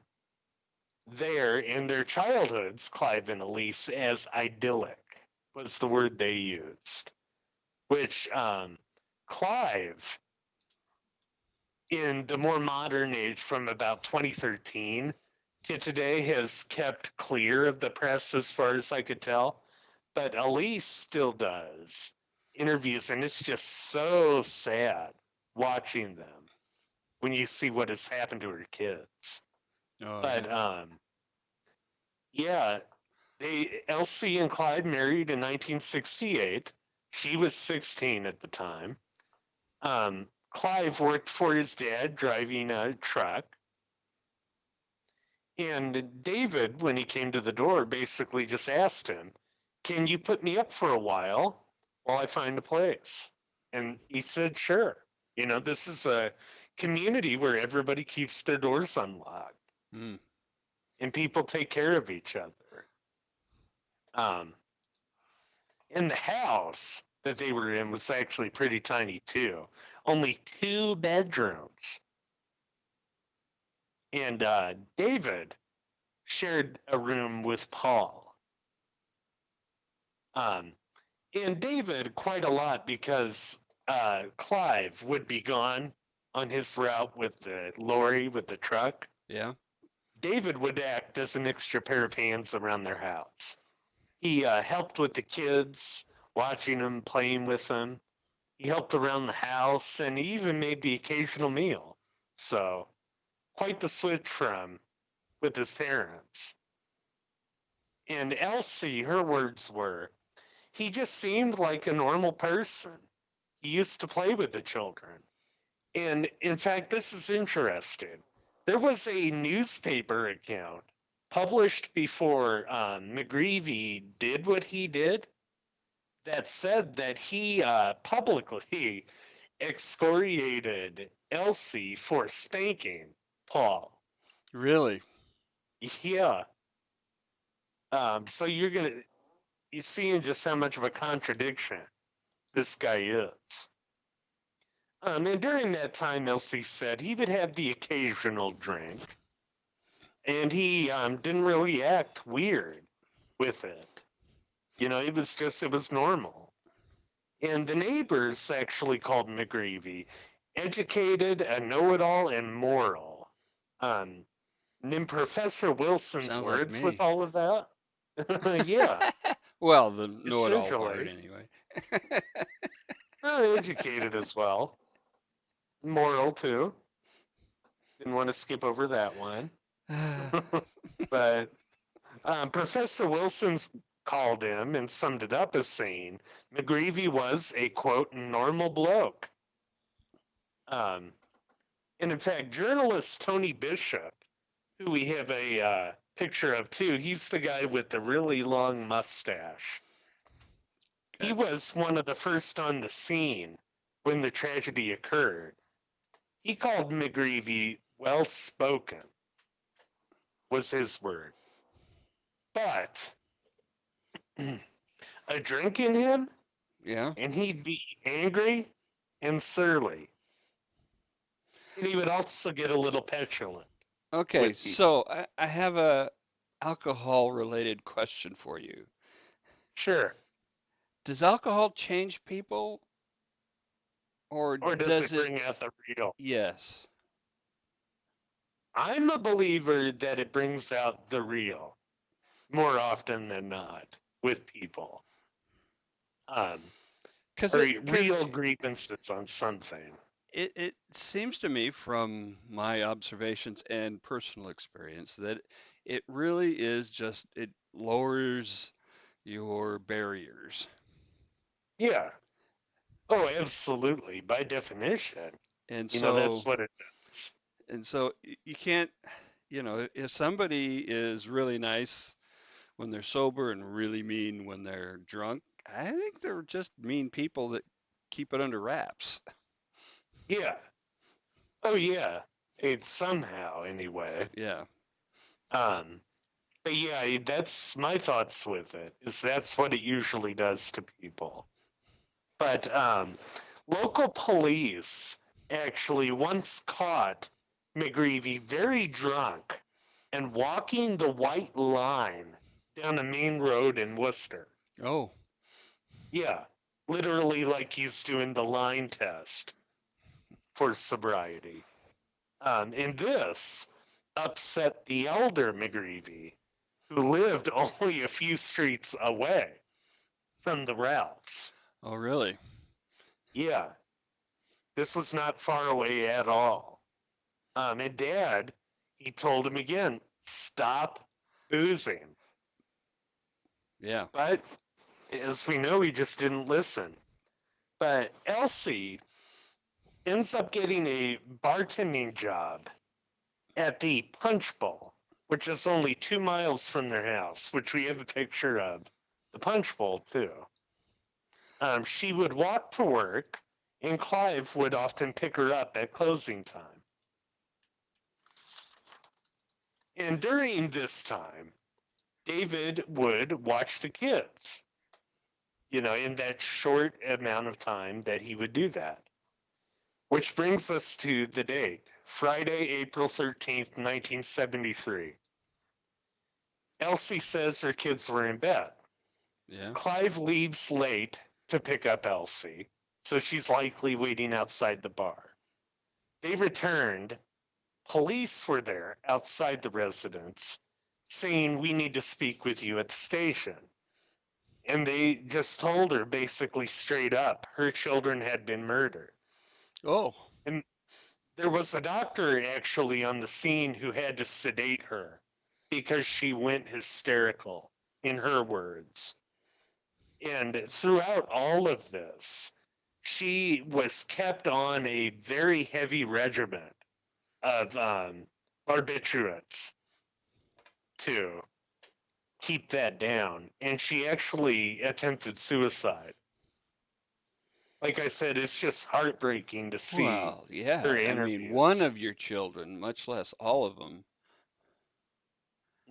there in their childhoods, Clive and Elise, as idyllic, was the word they used. Which Clive, in the more modern age from about 2013 to today, has kept clear of the press as far as I could tell. But Elise still does interviews, and it's just so sad watching them when you see what has happened to her kids. Oh, But yeah. yeah, Elsie and Clyde married in 1968. She was 16 at the time. Clive worked for his dad driving a truck. And David, when he came to the door, basically just asked him, "Can you put me up for a while I find a place?" And he said, "Sure." You know, this is a community where everybody keeps their doors unlocked Mm. and people take care of each other. Um, and the house that they were in was actually pretty tiny too, only 2 bedrooms. And David shared a room with Paul. Um, and David quite a lot because Clive would be gone on his route with the lorry, with the truck. Yeah. David would act as an extra pair of hands around their house. He helped with the kids, watching them, playing with them. He helped around the house, and he even made the occasional meal. So, quite the switch from with his parents. And Elsie, her words were, he just seemed like a normal person. He used to play with the children. And in fact, this is interesting. There was a newspaper account published before McGreavy did what he did that said that he publicly excoriated Elsie for spanking Paul. Really? Yeah. So you're seeing just how much of a contradiction this guy is. And during that time, Elsie said he would have the occasional drink, and he didn't really act weird with it. You know, it was normal. And the neighbors actually called McGreavy educated, a know-it-all, and moral. Um, and in Professor Wilson's Sounds like words with me. all of that, yeah, Well, the know-it-all part, essentially, anyway. educated as well, moral too. Didn't want to skip over that one. But Professor Wilson's called him and summed it up as saying McGreavy was a quote normal bloke. Um, and in fact, journalist Tony Bishop, who we have a picture of too, he's the guy with the really long mustache. He Okay. was one of the first on the scene when the tragedy occurred. He called McGreavy well spoken, was his word. But a drink in him, Yeah. and he'd be angry and surly. And he would also get a little petulant Okay, with people. so I have a alcohol related question for you. Sure. Does alcohol change people or Or does does it it? bring out the real? Yes. I'm a believer that it brings out the real more often than not with people. Um, Because or cause real grievances on something. it seems to me from my observations and personal experience that it really is just, it lowers your barriers. Yeah. Oh, absolutely. By definition, And that's so, what it does. you can't, if somebody is really nice when they're sober and really mean when they're drunk, I think they're just mean people that keep it under wraps. Yeah. Oh, yeah. It's somehow, anyway. Yeah. Um, but yeah, that's my thoughts with it, is that's what it usually does to people. But local police actually once caught McGreevy very drunk and walking the white line down a main road in Worcester. Oh, Yeah, literally like he's doing the line test for sobriety. And this upset the elder McGreevy, who lived only a few streets away from the Ralphs. oh, really? Yeah, this was not far away at all. And Dad, he told him again, stop boozing. Yeah. But as we know, he just didn't listen. But Elsie ends up getting a bartending job at the Punch Bowl, which is only 2 miles from their house, which we have a picture of the Punch Bowl too. She would walk to work, and Clive would often pick her up at closing time. And during this time, David would watch the kids, in that short amount of time that he would do that. Which brings us to the date, Friday, April 13th, 1973. Elsie says her kids were in bed. Yeah. Clive leaves late to pick up Elsie, so she's likely waiting outside the bar. They returned. Police were there outside the residence saying, "We need to speak with you at the station." And they just told her basically straight up her children had been murdered. Oh, And there was a doctor actually on the scene who had to sedate her because she went hysterical, in her words. And throughout all of this, she was kept on a very heavy regimen of barbiturates to keep that down. And she actually attempted suicide. Like I said, it's just heartbreaking to see well, her yeah. I mean, one interviews. of your children, much less all of them.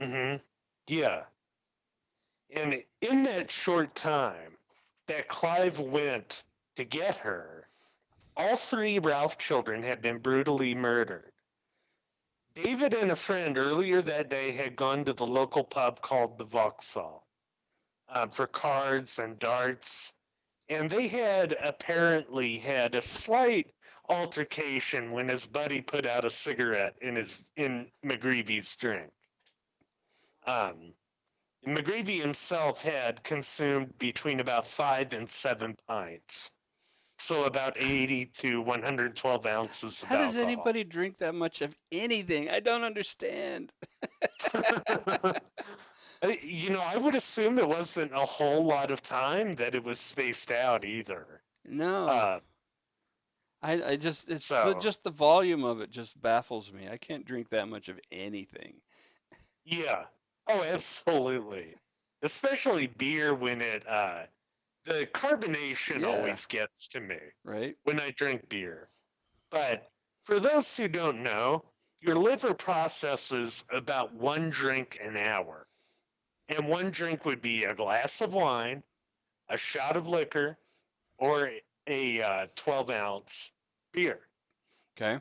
Hmm. Yeah. And in that short time that Clive went to get her, all three Ralph children had been brutally murdered. David and a friend earlier that day had gone to the local pub called the Vauxhall for cards and darts, and they had apparently had a slight altercation when his buddy put out a cigarette in McGreavy's drink. Um, McGreavy himself had consumed between about 5 and 7 pints, so about 80 to 112 ounces of How does alcohol. anybody drink that much of anything? I don't understand. I would assume it wasn't a whole lot of time that it was spaced out either. No. Uh, I just, so, just the volume of it just baffles me. I can't drink that much of anything. yeah. Oh, absolutely. Especially beer when the carbonation Yeah, always gets to me right? when I drink beer. But For those who don't know, your liver processes about one drink an hour. And one drink would be a glass of wine, a shot of liquor, or a 12-ounce beer. Okay.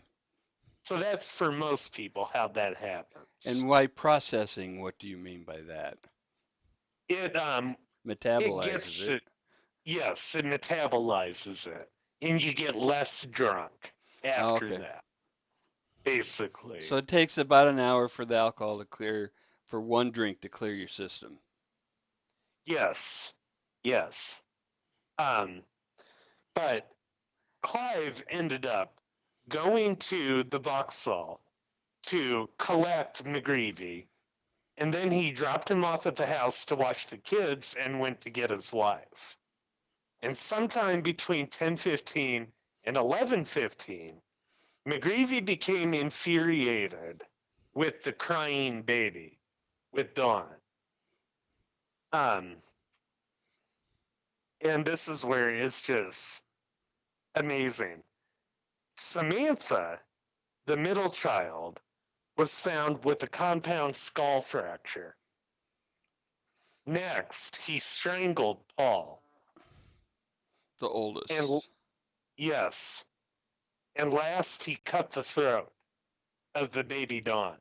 So that's for most people how that happens. And why processing? What do you mean by that? It it Metabolizes gets it. it, yes, it metabolizes it, and you get less drunk Oh, after okay. that, basically. So it takes about an hour for the alcohol to clear, for one drink to clear your system. Yes, yes. Um, but Clive ended up going to the Vauxhall to collect McGreavy, and then he dropped him off at the house to watch the kids and went to get his wife. And sometime between 10:15 and 11:15, McGreavy became infuriated with the crying baby, with Dawn. Um, and this is where it's just amazing. Samantha, the middle child, was found with a compound skull fracture. Next, he strangled Paul. The And oldest. yes, and last he cut the throat of the baby Dawn.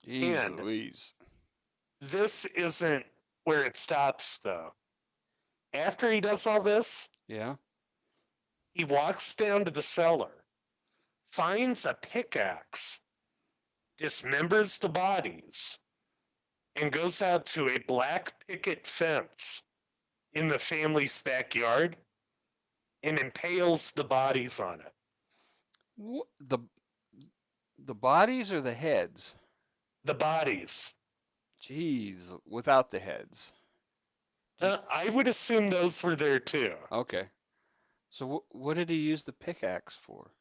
Jeez And Louise. this isn't where it stops, though. After he does all this, Yeah. he walks down to the cellar, finds a pickaxe, dismembers the bodies, and goes out to a black picket fence in the family's backyard and impales the bodies on it. The bodies or the heads? The bodies. Jeez, without the heads. I would assume those were there too. Okay. So what did he use the pickaxe for?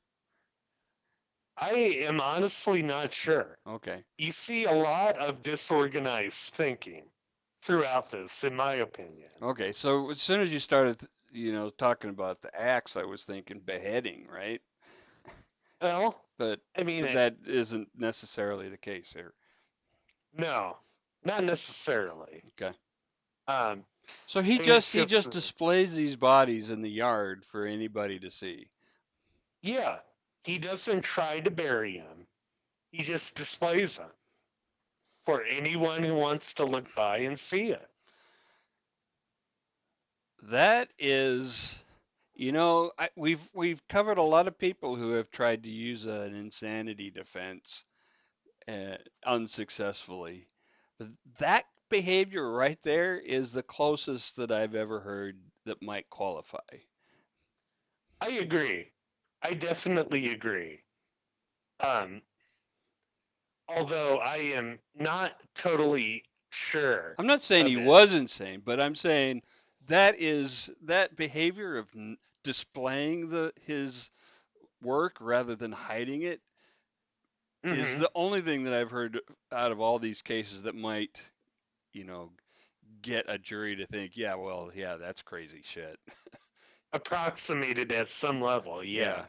I am honestly not sure. Okay. You see a lot of disorganized thinking throughout this, in my opinion. Okay. So as soon as you started, talking about the axe, I was thinking beheading, right? Well, But I mean, that isn't necessarily the case here. no, not necessarily. Okay. Um, So he I mean, just it's he just, just displays these bodies in the yard for anybody to see. yeah, he doesn't try to bury him. He just displays them for anyone who wants to look by and see it. That is, we've covered a lot of people who have tried to use an insanity defense unsuccessfully. But that behavior right there is the closest that I've ever heard that might qualify. I agree. I definitely agree. Um, although I am not totally sure I'm not saying he of it. was insane, but I'm saying that behavior of displaying his work rather than hiding it is Hmm. the only thing that I've heard out of all these cases that might, you know, get a jury to think, yeah, well, yeah, that's crazy shit. Approximated at some level, Yeah, yeah.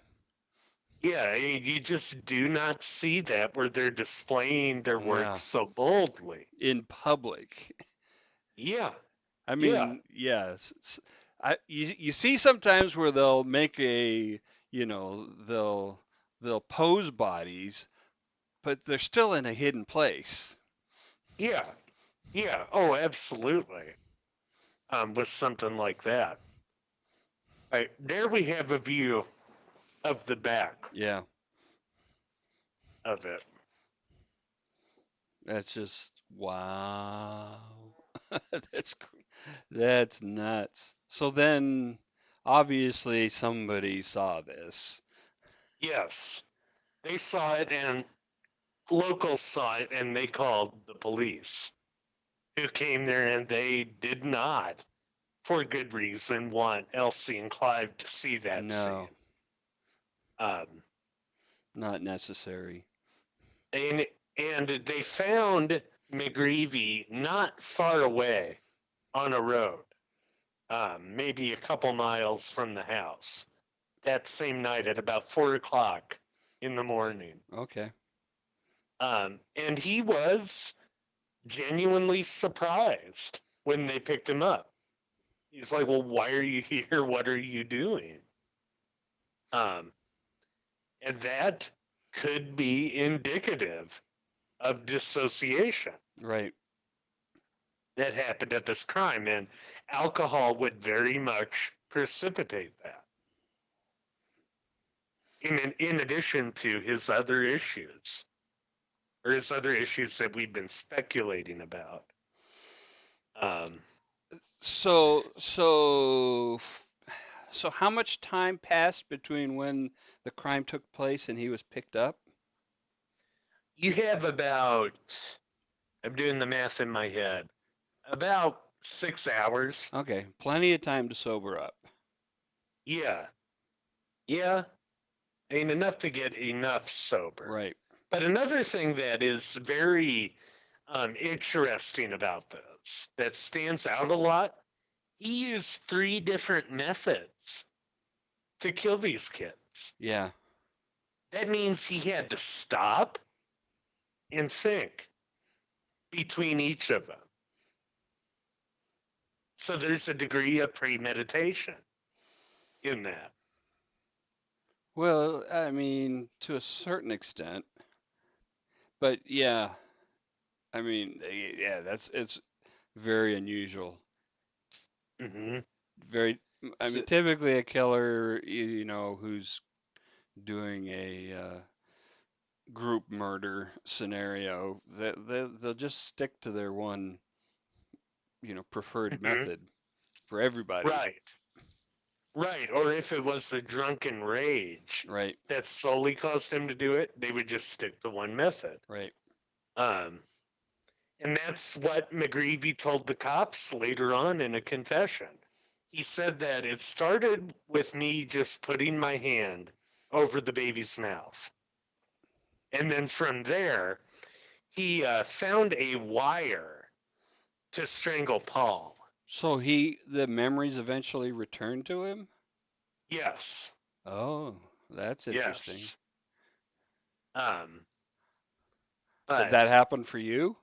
Yeah, you just do not see that where they're displaying their work yeah, so boldly. in public. Yeah, I yeah, mean, yes, you see sometimes where they'll make they'll pose bodies, but they're still in a hidden place. yeah, yeah. Oh, absolutely. With something like that. Right, there we have a view of the back Yeah, of it. that's just wow. That's that's nuts. So then, obviously, somebody saw this. Yes, they saw it and locals saw it and they called the police, who came there and they did not, for good reason, want Elsie and Clive to see that No, scene. Um, not necessary. and and they found McGreavy not far away on a road, maybe a couple miles from the house. that same night at about 4 o'clock in the morning. Okay. And he was genuinely surprised when they picked him up. He's like, "Well, why are you here? What are you doing?" Um, and that could be indicative of dissociation Right. that happened at this crime, and alcohol would very much precipitate that. In addition to his other issues, or his other issues that we've been speculating about. Um, So so how much time passed between when the crime took place and he was picked up? you have about, I'm doing the math in my head, about 6 hours. Okay, plenty of time to sober up. Yeah, yeah. I mean, enough to get enough sober. Right. But another thing that is very interesting about this, that stands out a lot, he used 3 different methods to kill these kids. Yeah. That means he had to stop and think between each of them. So there's a degree of premeditation in that. Well, I mean, to a certain extent, but yeah, I mean, yeah, that's it's very unusual. Hmm. Very, I So, mean, typically a killer, who's doing a group murder scenario, they'll just stick to their one, preferred mhm. method for everybody. Right, right. Or if it was the drunken rage Right, that solely caused him to do it, they would just stick to one method. right. Um, and that's what McGreavy told the cops later on in a confession. He said that it started with me just putting my hand over the baby's mouth. And then from there, he found a wire to strangle Paul. So the memories eventually returned to him? Yes, Oh, that's interesting. yes. Um, Did that but happen for you?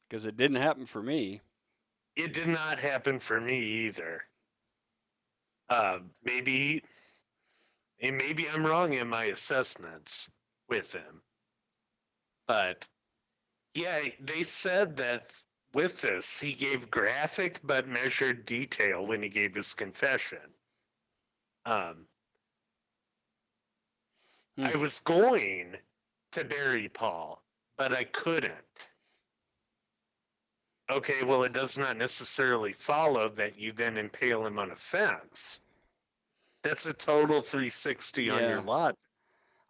Because it didn't happen for me. it did not happen for me either. Maybe, and maybe I'm wrong in my assessments with him, but yeah, they said that with this, he gave graphic but measured detail when he gave his confession. Um, Hmm. I was going to bury Paul, but I couldn't. Okay, well, it does not necessarily follow that you then impale him on a fence. That's a total 360 on your Yeah. lot.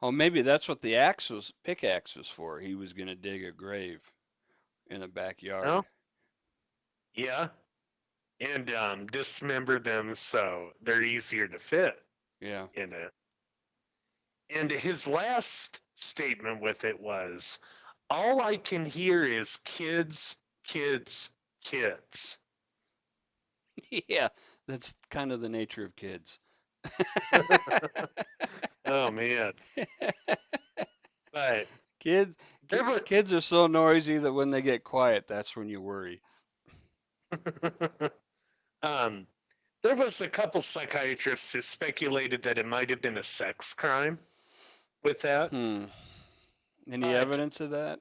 Oh, maybe that's what the pickaxe was for. He was gonna dig a grave in the backyard. No? Yeah. And dismember them so they're easier to fit Yeah. in it. And his last statement with it was, all I can hear is kids, kids, kids. Yeah. That's kind of the nature of kids. Oh, man. But Kids, there were, kids are so noisy that when they get quiet, that's when you worry. um, there was a couple psychiatrists who speculated that it might have been a sex crime with that, Hmm. Any but evidence of that?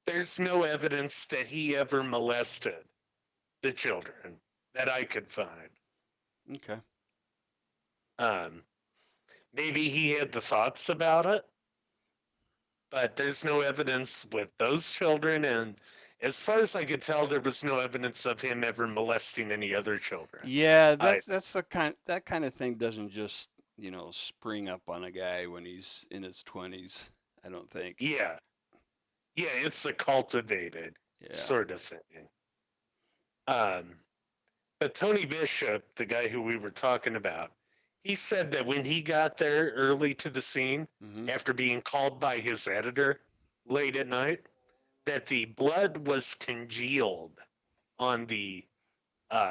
there's no evidence that he ever molested the children that I could find. Okay. Um, maybe he had the thoughts about it, but there's no evidence with those children. And as far as I could tell, there was no evidence of him ever molesting any other children. Yeah, I, that's the kind of thing doesn't just, spring up on a guy when he's in his 20s, I don't think. yeah, yeah, it's a cultivated Yeah. sort of thing. Um, but Tony Bishop, the guy who we were talking about, he said that when he got there early to the scene, Hmm. after being called by his editor late at night, that the blood was congealed on the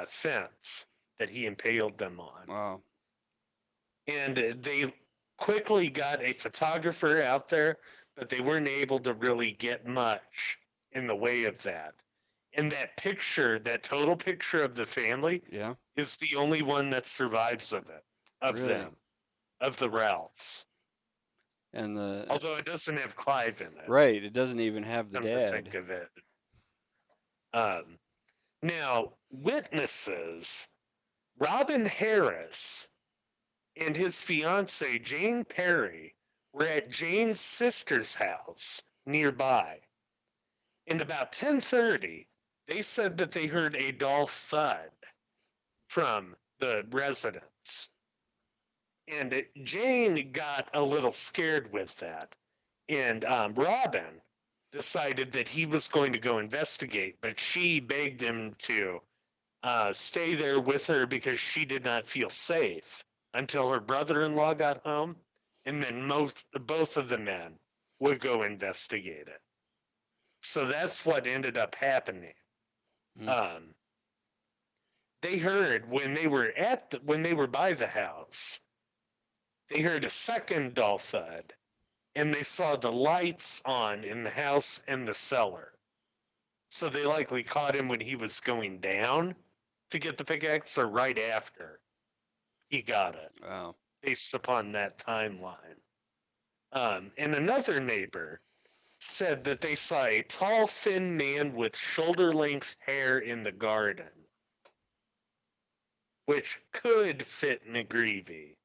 fence that he impaled them on. Wow. and they quickly got a photographer out there, but they weren't able to really get much in the way of that. And that picture, that total picture of the family, Yeah, is the only one that survives of it, of really. them, of the Ralphs. And the Although it doesn't have Clive in it, right, it doesn't even have the come to dad. think of it. Um, Now, witnesses Robin Harris and his fiancee Jane Perry were at Jane's sister's house nearby. And about 10:30, they said that they heard a dull thud from the residence. And Jane got a little scared with that. And Robin decided that he was going to go investigate, but she begged him to stay there with her because she did not feel safe until her brother-in-law got home, and then both of the men would go investigate it. So that's what ended up happening. Mm. Um, they heard when they were by the house, they heard a second dull thud, and they saw the lights on in the house and the cellar. So they likely caught him when he was going down to get the pickaxe, or right after he got it, Wow. based upon that timeline. And another neighbor said that they saw a tall, thin man with shoulder length hair in the garden, which could fit McGreavy.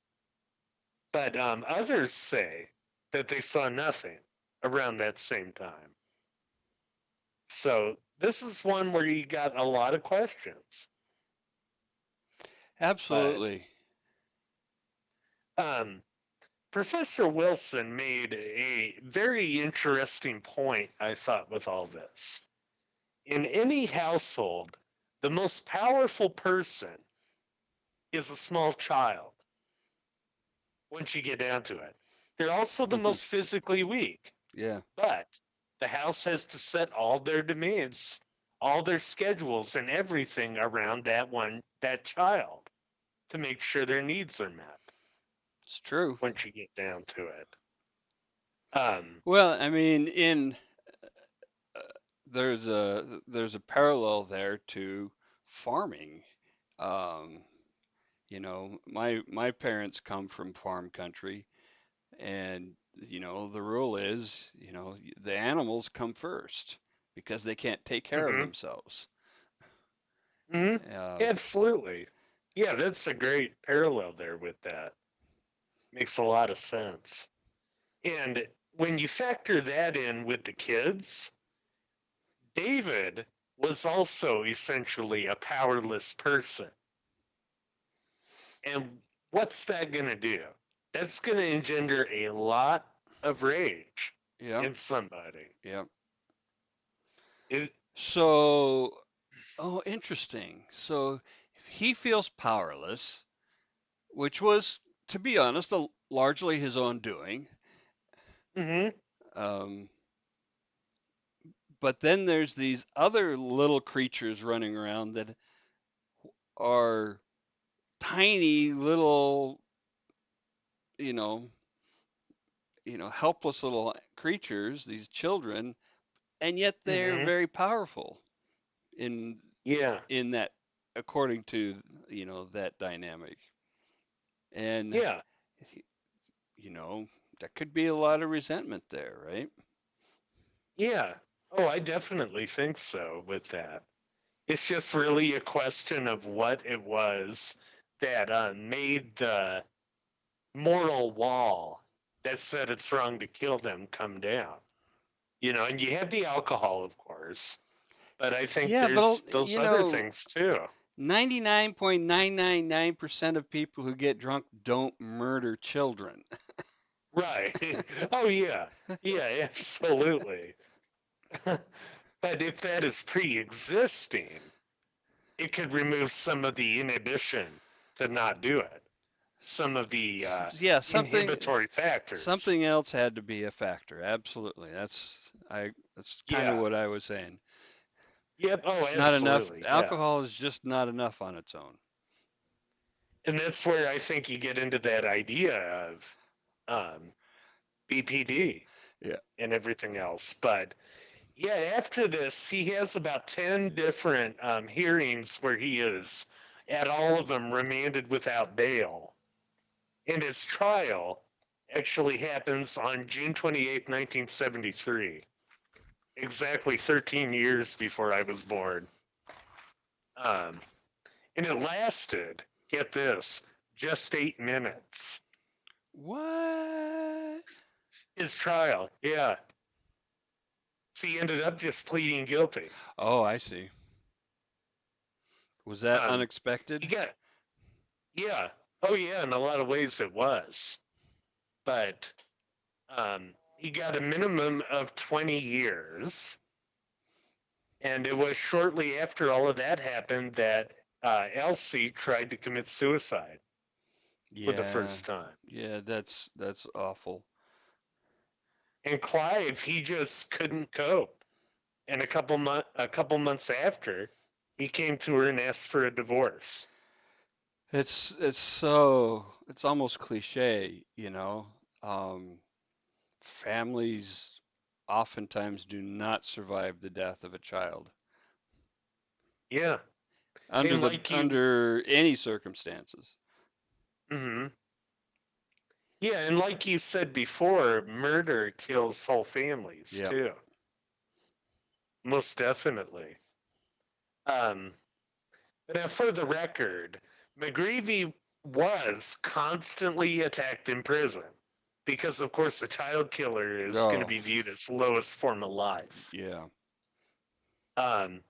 But others say that they saw nothing around that same time. So this is one where you got a lot of questions. But Absolutely. um, Professor Wilson made a very interesting point, I thought, with all this. In any household, the most powerful person is a small child once you get down to it. They're also the most physically weak, Yeah, but the house has to set all their demands, all their schedules, and everything around that child to make sure their needs are met it's true. once you get down to it. Um, Well, I mean, in uh, there's a parallel there to farming. Um, my parents come from farm country, and the rule is, the animals come first because they can't take care of mhm, themselves. mhm, Uh, absolutely. Yeah, that's a great parallel there with that. Makes a lot of sense. And when you factor that in with the kids, David was also essentially a powerless person. And what's that going to do? That's going to engender a lot of rage yeah, in somebody. yeah. Is So, oh, interesting. So he feels powerless, which was, to be honest, largely his own doing. mm-hmm, Um, but then there's these other little creatures running around that are tiny little, you know, helpless little creatures, these children, and yet they're mm-hmm, very powerful in yeah, in that, according to that dynamic. And yeah, you know, there could be a lot of resentment there, right? yeah. Oh, I definitely think so with that. It's just really a question of what it was that made the moral wall that said it's wrong to kill them come down. And you have the alcohol, of course, but I think Yeah, but there's those other things too. 99.999% of people who get drunk don't murder children. Right. Oh, yeah. Yeah, absolutely. But if that is pre existing, it could remove some of the inhibition to not do it, some of the Yeah, inhibitory factors. something else had to be a factor. Absolutely. That's kind of Yeah. what I was saying. Yep. Oh, It's not enough. absolutely. Yeah. Alcohol is just not enough on its own. And that's where I think you get into that idea of um, BPD Yeah. and everything else. But yeah, after this, he has about 10 different hearings where he is at all of them remanded without bail. And his trial actually happens on June 28th, 1973, exactly 13 years before I was born. Um, and it lasted, get this, just 8 minutes. What? His trial, yeah. So he ended up just pleading guilty. Oh, I see. Was that Um, he unexpected? got, yeah, oh yeah, in a lot of ways it was. But he got a minimum of 20 years. And it was shortly after all of that happened that Elsie tried to commit suicide for the Yeah. first time. Yeah, that's awful. And Clive, he just couldn't cope. And a couple months after, he came to her and asked for a divorce. It's almost cliche, you know. Um, Families oftentimes do not survive the death of a child Yeah, under and the like you, under any circumstances. mm-hmm. Yeah, and like you said before, murder kills whole families Yep. too. Most definitely. Um, but for the record, McGreavy was constantly attacked in prison because, of course, a child killer is going to Oh, be viewed as lowest form of life. yeah. Um,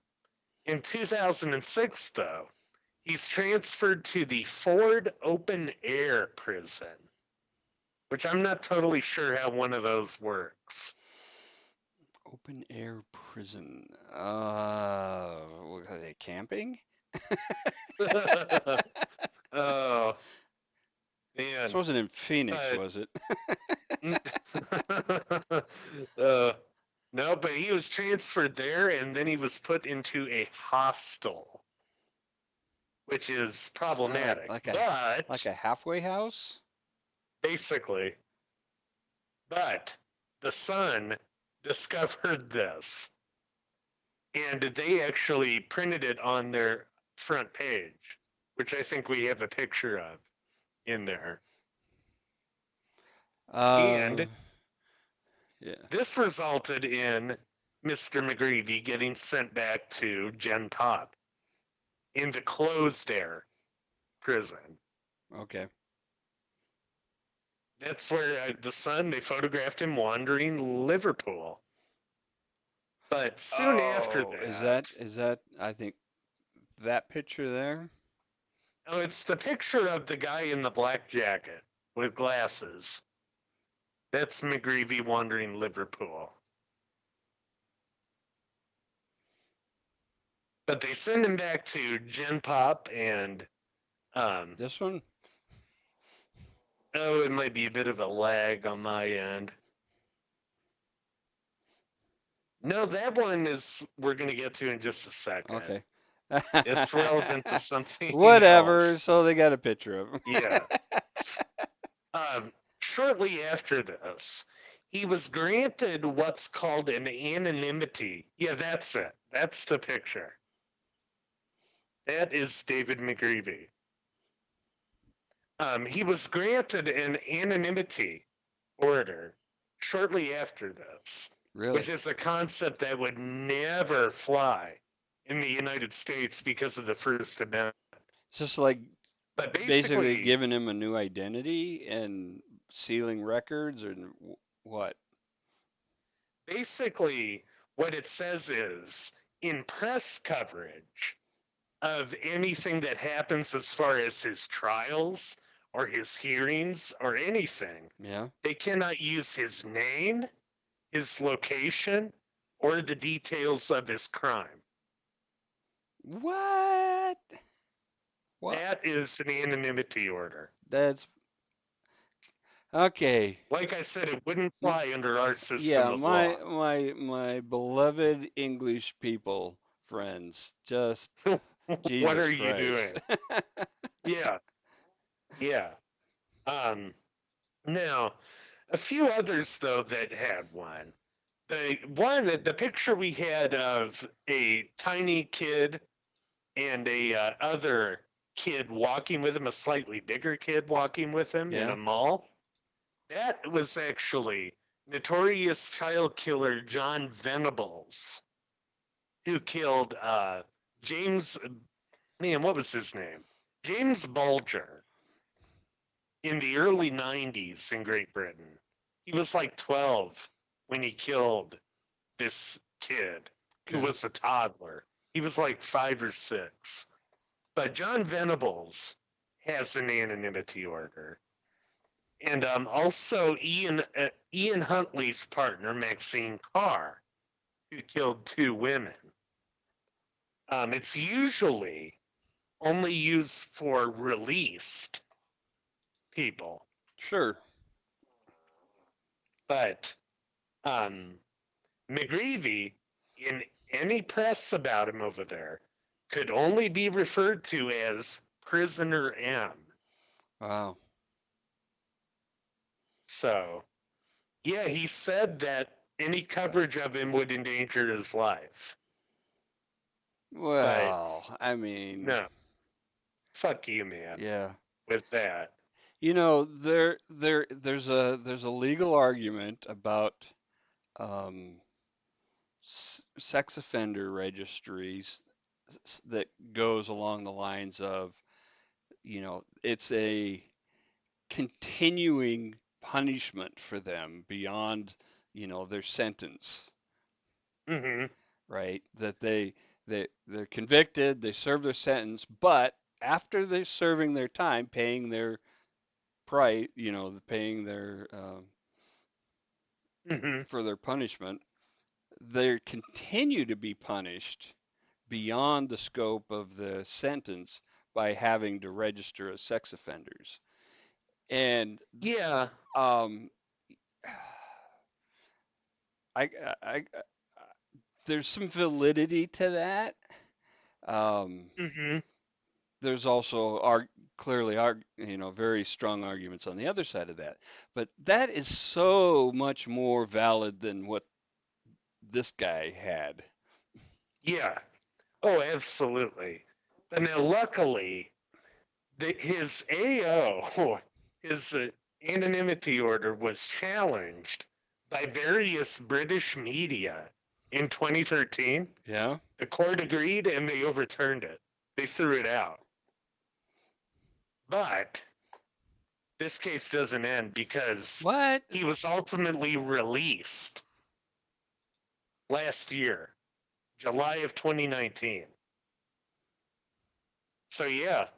in 2006, though, he's transferred to the Ford Open Air Prison, which I'm not totally sure how one of those works. Open air prison. Are they camping? Oh, This man. wasn't in Phoenix, But was it? uh, no, but he was transferred there and then he was put into a hostel, which is Like problematic. like a like But a halfway house? basically, but the Sun discovered this and they actually printed it on their front page, which I think we have a picture of in there. Uh, And yeah. this resulted in Mr. McGreevy getting sent back to Gen Pop in the closed air prison. Okay. That's where the Sun, they photographed him wandering Liverpool. But soon after Oh, that, is that I think that picture there? oh, it's the picture of the guy in the black jacket with glasses. That's McGreevy wandering Liverpool. But they send him back to Gen Pop and, um, This one? oh, it might be a bit of a lag on my end. No, that one is we're going to get to in just a second. Okay. It's relevant to something Whatever. else. So they got a picture of him. Yeah. Shortly after this, he was granted what's called an anonymity. Yeah, that's it. That's the picture. That is David McGreavy. He was granted an anonymity order shortly after this, which Really? is a concept that would never fly in the United States because of the First Amendment. It's just like But basically basically, giving him a new identity and sealing records or what? basically, what it says is in press coverage of anything that happens as far as his trials or his hearings or anything, Yeah. they cannot use his name, his location, or the details of his crime. What? What? That is an anonymity order. That's okay. Like I said, it wouldn't M- fly under our system Yeah, of law. my beloved English people friends, just What Jesus are you Christ. doing? Yeah. Yeah. Um, Now, a few others though that had one. The picture we had of a tiny kid and a other kid walking with him, a slightly bigger kid walking with him in Yeah. a mall. That was actually notorious child killer John Venables, who killed James. Man, what was his name? James Bulger in the early '90s in Great Britain. He was like 12 when he killed this kid who Okay. was a toddler. He was like 5 or 6. But John Venables has an anonymity order. And also Ian Huntley's partner, Maxine Carr, who killed 2 women. It's usually only used for released people, Sure. but um, McGreavy, in any press about him over there, could only be referred to as Prisoner M. Wow. So, yeah, he said that any coverage of him would endanger his life. But Well, I mean, no, fuck you, man, yeah. with that. There's a legal argument about um, sex offender registries that goes along the lines of, it's a continuing punishment for them beyond, their sentence, Mm-hmm. right? That they're convicted, they serve their sentence, but after they're serving their time, paying their price, paying their Mm-hmm. for their punishment, they continue to be punished beyond the scope of the sentence by having to register as sex offenders. And Yeah. um, I, I, there's some validity to that. Um, Mm-hmm. there's also clearly very strong arguments on the other side of that, but that is so much more valid than what this guy had. Yeah. Oh, absolutely. But now, luckily, his AO, his anonymity order, was challenged by various British media in 2013. Yeah. The court agreed and they overturned it. They threw it out. But this case doesn't end because What? he was ultimately released last year, July of 2019. So, yeah,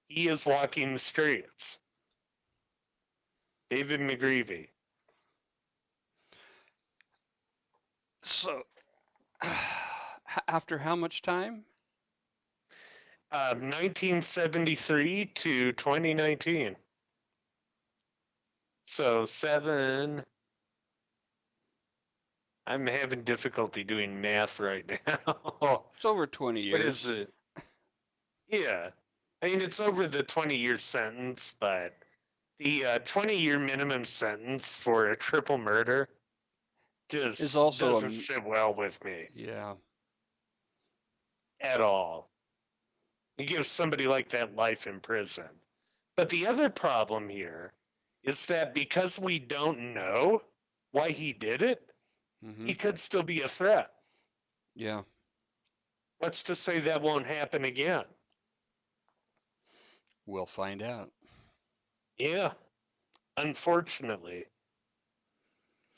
he is walking the streets. David McGreavy. So after how much time? 1973 to 2019. So 7. I'm having difficulty doing math right now. It's over 20 What is years. it? Yeah. I mean, it's over the 20-year sentence, but the 20-year minimum sentence for a triple murder Is just also doesn't sit well with me yeah. at all. You give somebody like that life in prison. But the other problem here is that because we don't know why he did it, he Mhm. could still be a threat. Yeah. What's to say that won't happen again? We'll find out. Yeah, unfortunately.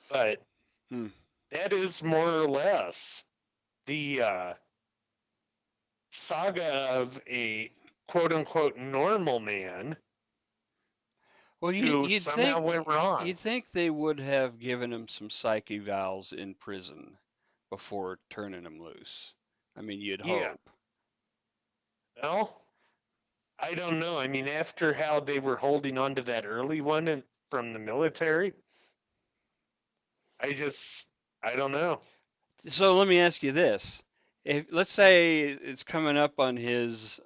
But Hmm. that is more or less the saga of a quote unquote normal man Well, who somehow went wrong. you'd think they would have given him some psych evals in prison before turning him loose. I mean, you'd Yeah, hope. well, I don't know. I mean, after how they were holding on to that early one from the military, I just, I don't know. So let me ask you this: if let's say it's coming up on his,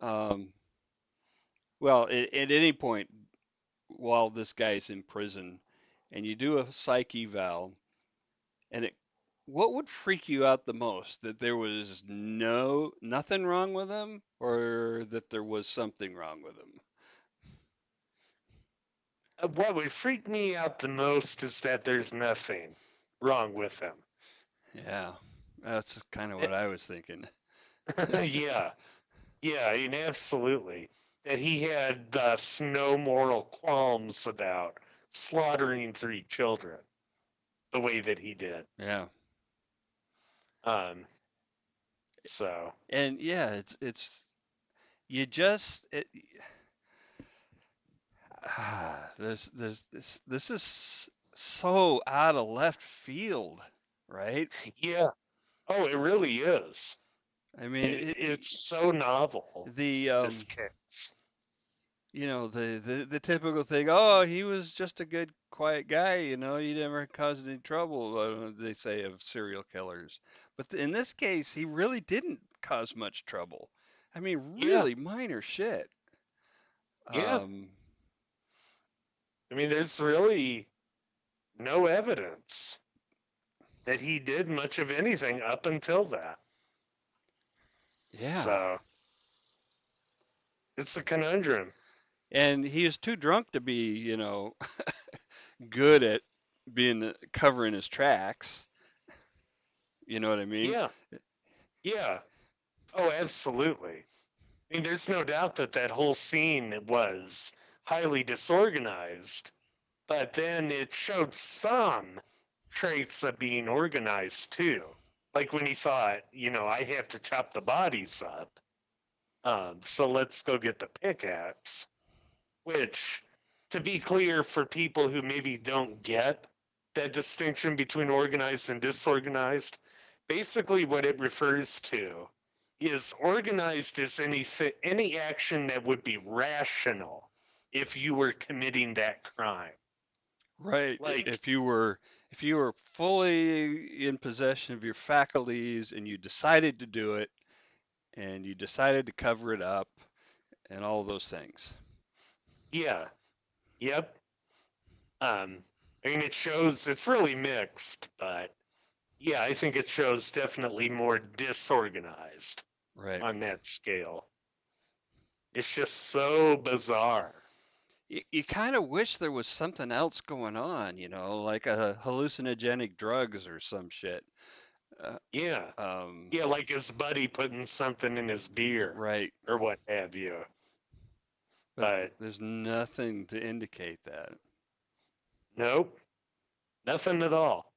well, at any point. while this guy's in prison, and you do a psych eval, and what would freak you out the most? That there was nothing wrong with him, or that there was something wrong with him? What would freak me out the most is that there's nothing wrong with him. Yeah, that's kind of what I was thinking. Yeah, yeah, I mean, absolutely. That he had thus no moral qualms about slaughtering 3 children the way that he did. Yeah, Um, so and yeah, it's you just this is so out of left field, right? yeah, oh, it really is. I mean, It's so novel. the This case. the typical thing. Oh, he was just a good, quiet guy. He never caused any trouble. They say of serial killers, but in this case, he really didn't cause much trouble. I mean, Yeah, really minor shit. yeah. Um, I mean, there's really no evidence that he did much of anything up until that. yeah, So it's a conundrum. and he was too drunk to be, good at being covering his tracks. You know what I mean? Yeah, yeah. Oh, absolutely. I mean, there's no doubt that that whole scene was highly disorganized, but then it showed some traits of being organized too. Like when he thought, I have to chop the bodies up, so let's go get the pickaxe. Which, to be clear, for people who maybe don't get that distinction between organized and disorganized, basically what it refers to is organized as any action that would be rational if you were committing that crime. Right. Like, If you were fully in possession of your faculties and you decided to do it and you decided to cover it up and all those things. yeah, yep. I mean, it shows it's really mixed, but yeah, I think it shows definitely more disorganized Right. on that scale. It's just so bizarre. You kind of wish there was something else going on, like a hallucinogenic drugs or some shit. Uh, Yeah. um, Yeah, like his buddy putting something in his beer right. or what have you. But But there's nothing to indicate that. nope, nothing at all.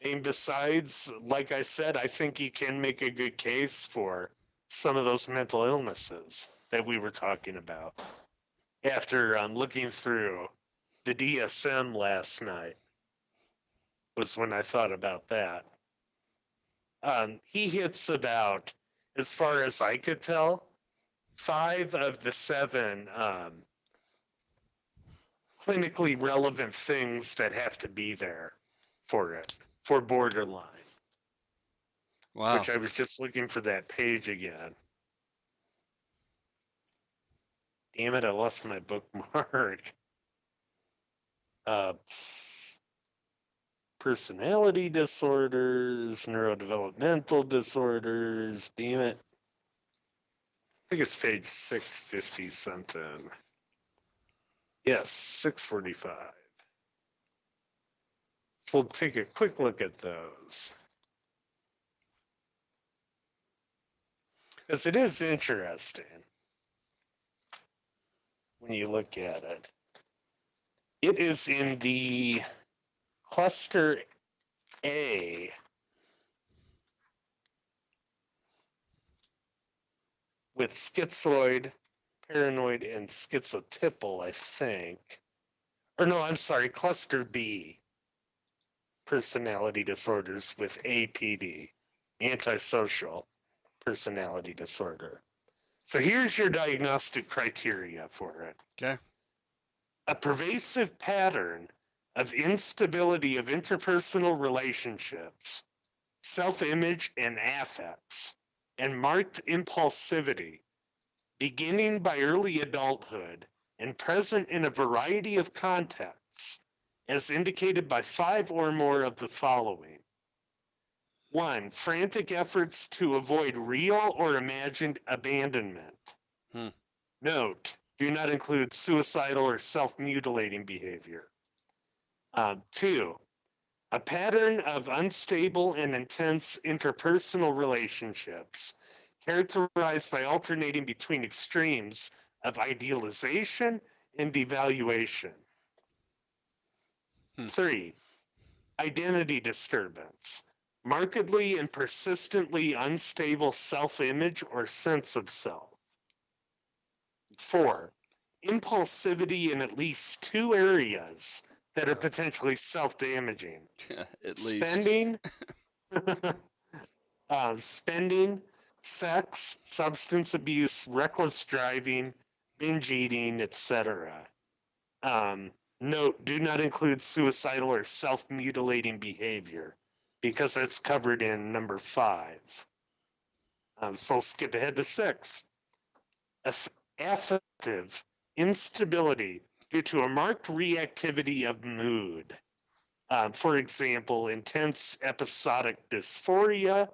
And besides, like I said, I think you can make a good case for some of those mental illnesses that we were talking about after looking through the DSM last night was when I thought about that. He hits about, as far as I could tell, 5 of the 7 clinically relevant things that have to be there for it, for borderline, Wow. which I was just looking for that page again. Damn it, I lost my bookmark. Uh, Personality disorders, neurodevelopmental disorders. Damn it. I think it's page 650 something. Yes, 645. So we'll take a quick look at those. Because it is interesting when you look at it. It is in the cluster A with schizoid, paranoid, and schizotypal, I think. Or no, I'm sorry, cluster B, personality disorders with APD, antisocial personality disorder. So here's your diagnostic criteria for it. Okay. A pervasive pattern of instability of interpersonal relationships, self image, and affects, and marked impulsivity, beginning by early adulthood and present in a variety of contexts, as indicated by 5 or more of the following. 1. Frantic efforts to avoid real or imagined abandonment. Hmm. Note, do not include suicidal or self-mutilating behavior. 2. A pattern of unstable and intense interpersonal relationships, characterized by alternating between extremes of idealization and devaluation. Hmm. 3. Identity disturbance, markedly and persistently unstable self-image or sense of self. 4. Impulsivity in at least 2 areas that are potentially self-damaging. At least. Spending, spending, sex, substance abuse, reckless driving, binge eating, etc. Note, do not include suicidal or self-mutilating behavior because it's covered in number 5. So I'll skip ahead to 6. Affective instability due to a marked reactivity of mood. For example, intense episodic dysphoria,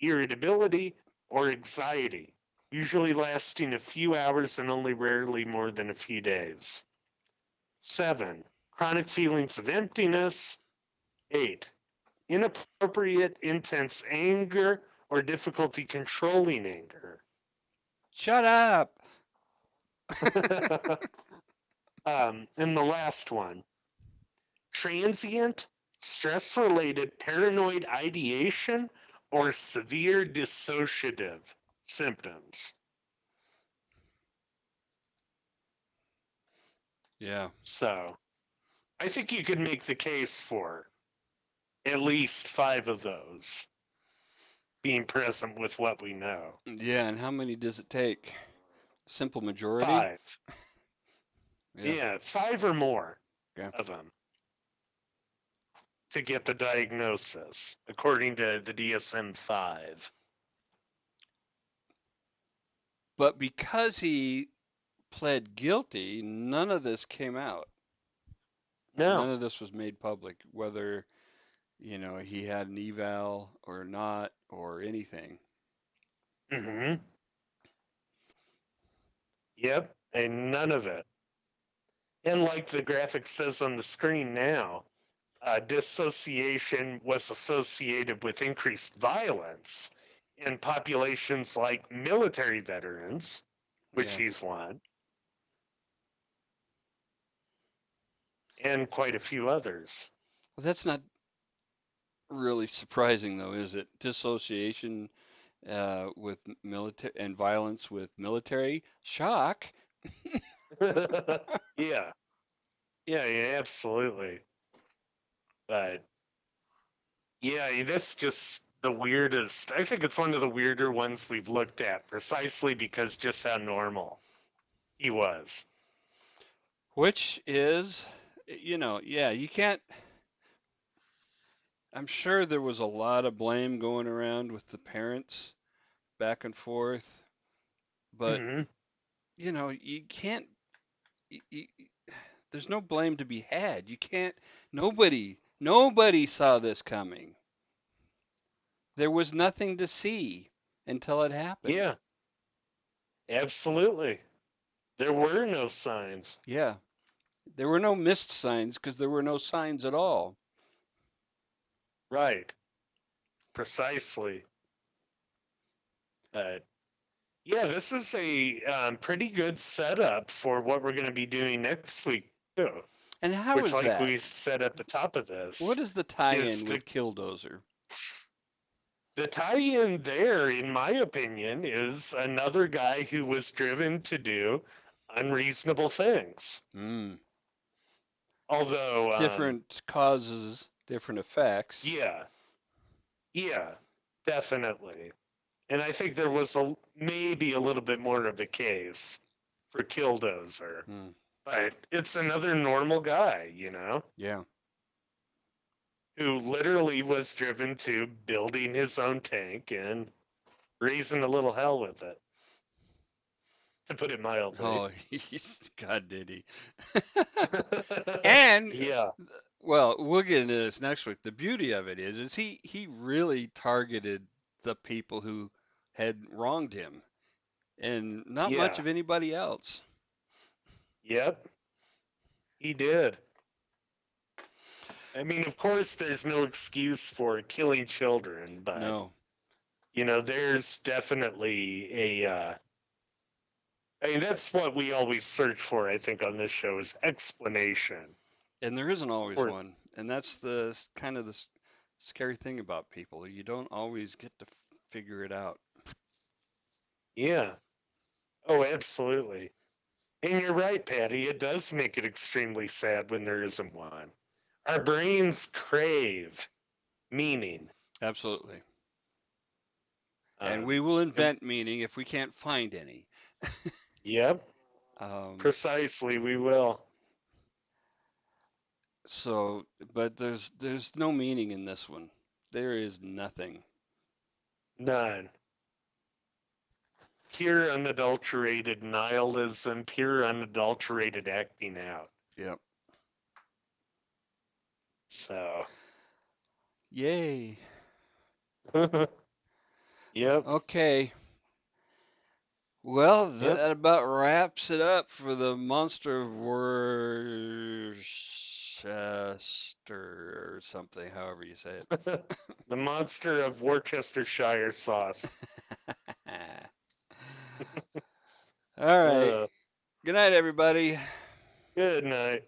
irritability, or anxiety, usually lasting a few hours and only rarely more than a few days. 7. Chronic feelings of emptiness. 8. Inappropriate, intense anger or difficulty controlling anger. Shut up. And the last one, transient, stress related paranoid ideation or severe dissociative symptoms. Yeah. So I think you could make the case for at least 5 of those being present with what we know. Yeah, and how many does it take? Simple majority? 5. Yeah. Yeah, 5 or more Yeah. of them to get the diagnosis, according to the DSM 5. But because he pled guilty, none of this came out. No. None of this was made public, whether, he had an eval or not or anything. Mm-hmm. Yep. And none of it. And like the graphic says on the screen now, dissociation was associated with increased violence in populations like military veterans, which Yeah. he's one, and quite a few others. Well, that's not really surprising, though, is it? Dissociation with military and violence with military shock. Yeah, yeah, absolutely. But yeah, that's just the weirdest. I think it's one of the weirder ones we've looked at, precisely because just how normal he was. Which is, yeah, you can't. I'm sure there was a lot of blame going around with the parents back and forth, but Hmm. you can't. You, there's no blame to be had. You can't. Nobody saw this coming. There was nothing to see until it happened. Yeah, absolutely. There were no signs. Yeah, there were no missed signs because there were no signs at all. Right, precisely. Uh, yeah, this is a pretty good setup for what we're going to be doing next week, too. And how Which, is like that? we said at the top of What this, is the is tie-in with Killdozer? the tie-in there, in my opinion, is another guy who was driven to do unreasonable things. Mm. Although, Different causes, different effects. yeah, yeah, definitely. And I think there was maybe a little bit more of a case for Killdozer. Mm. But it's another normal guy, Yeah. who literally was driven to building his own tank and raising a little hell with it. to put it mildly. Oh, God, did he? And Yeah, well, we'll get into this next week. The beauty of it is he really targeted the people who had wronged him, and not much yeah, of anybody else. yep, he did. I mean, of course, there's no excuse for killing children, but No, there's definitely I mean, that's what we always search for, I think, on this show is explanation. and there isn't always Or one, and that's the kind of the scary thing about people. You don't always get to figure it out. yeah, oh, absolutely. And you're right, Patty. It does make it extremely sad when there isn't one. Our brains crave meaning. Absolutely. And we Um, will and- invent meaning if we can't find any. yep, Um, precisely. We will. so, but there's no meaning in this one. There is nothing. None. Pure unadulterated nihilism, pure unadulterated acting out. Yep. So, Yay. yep, Okay. Well, yep. that about wraps it up for the Monster of Worcester or something, however you say The monster of Worcestershire sauce. it. All right. Uh, Good night, everybody. good night.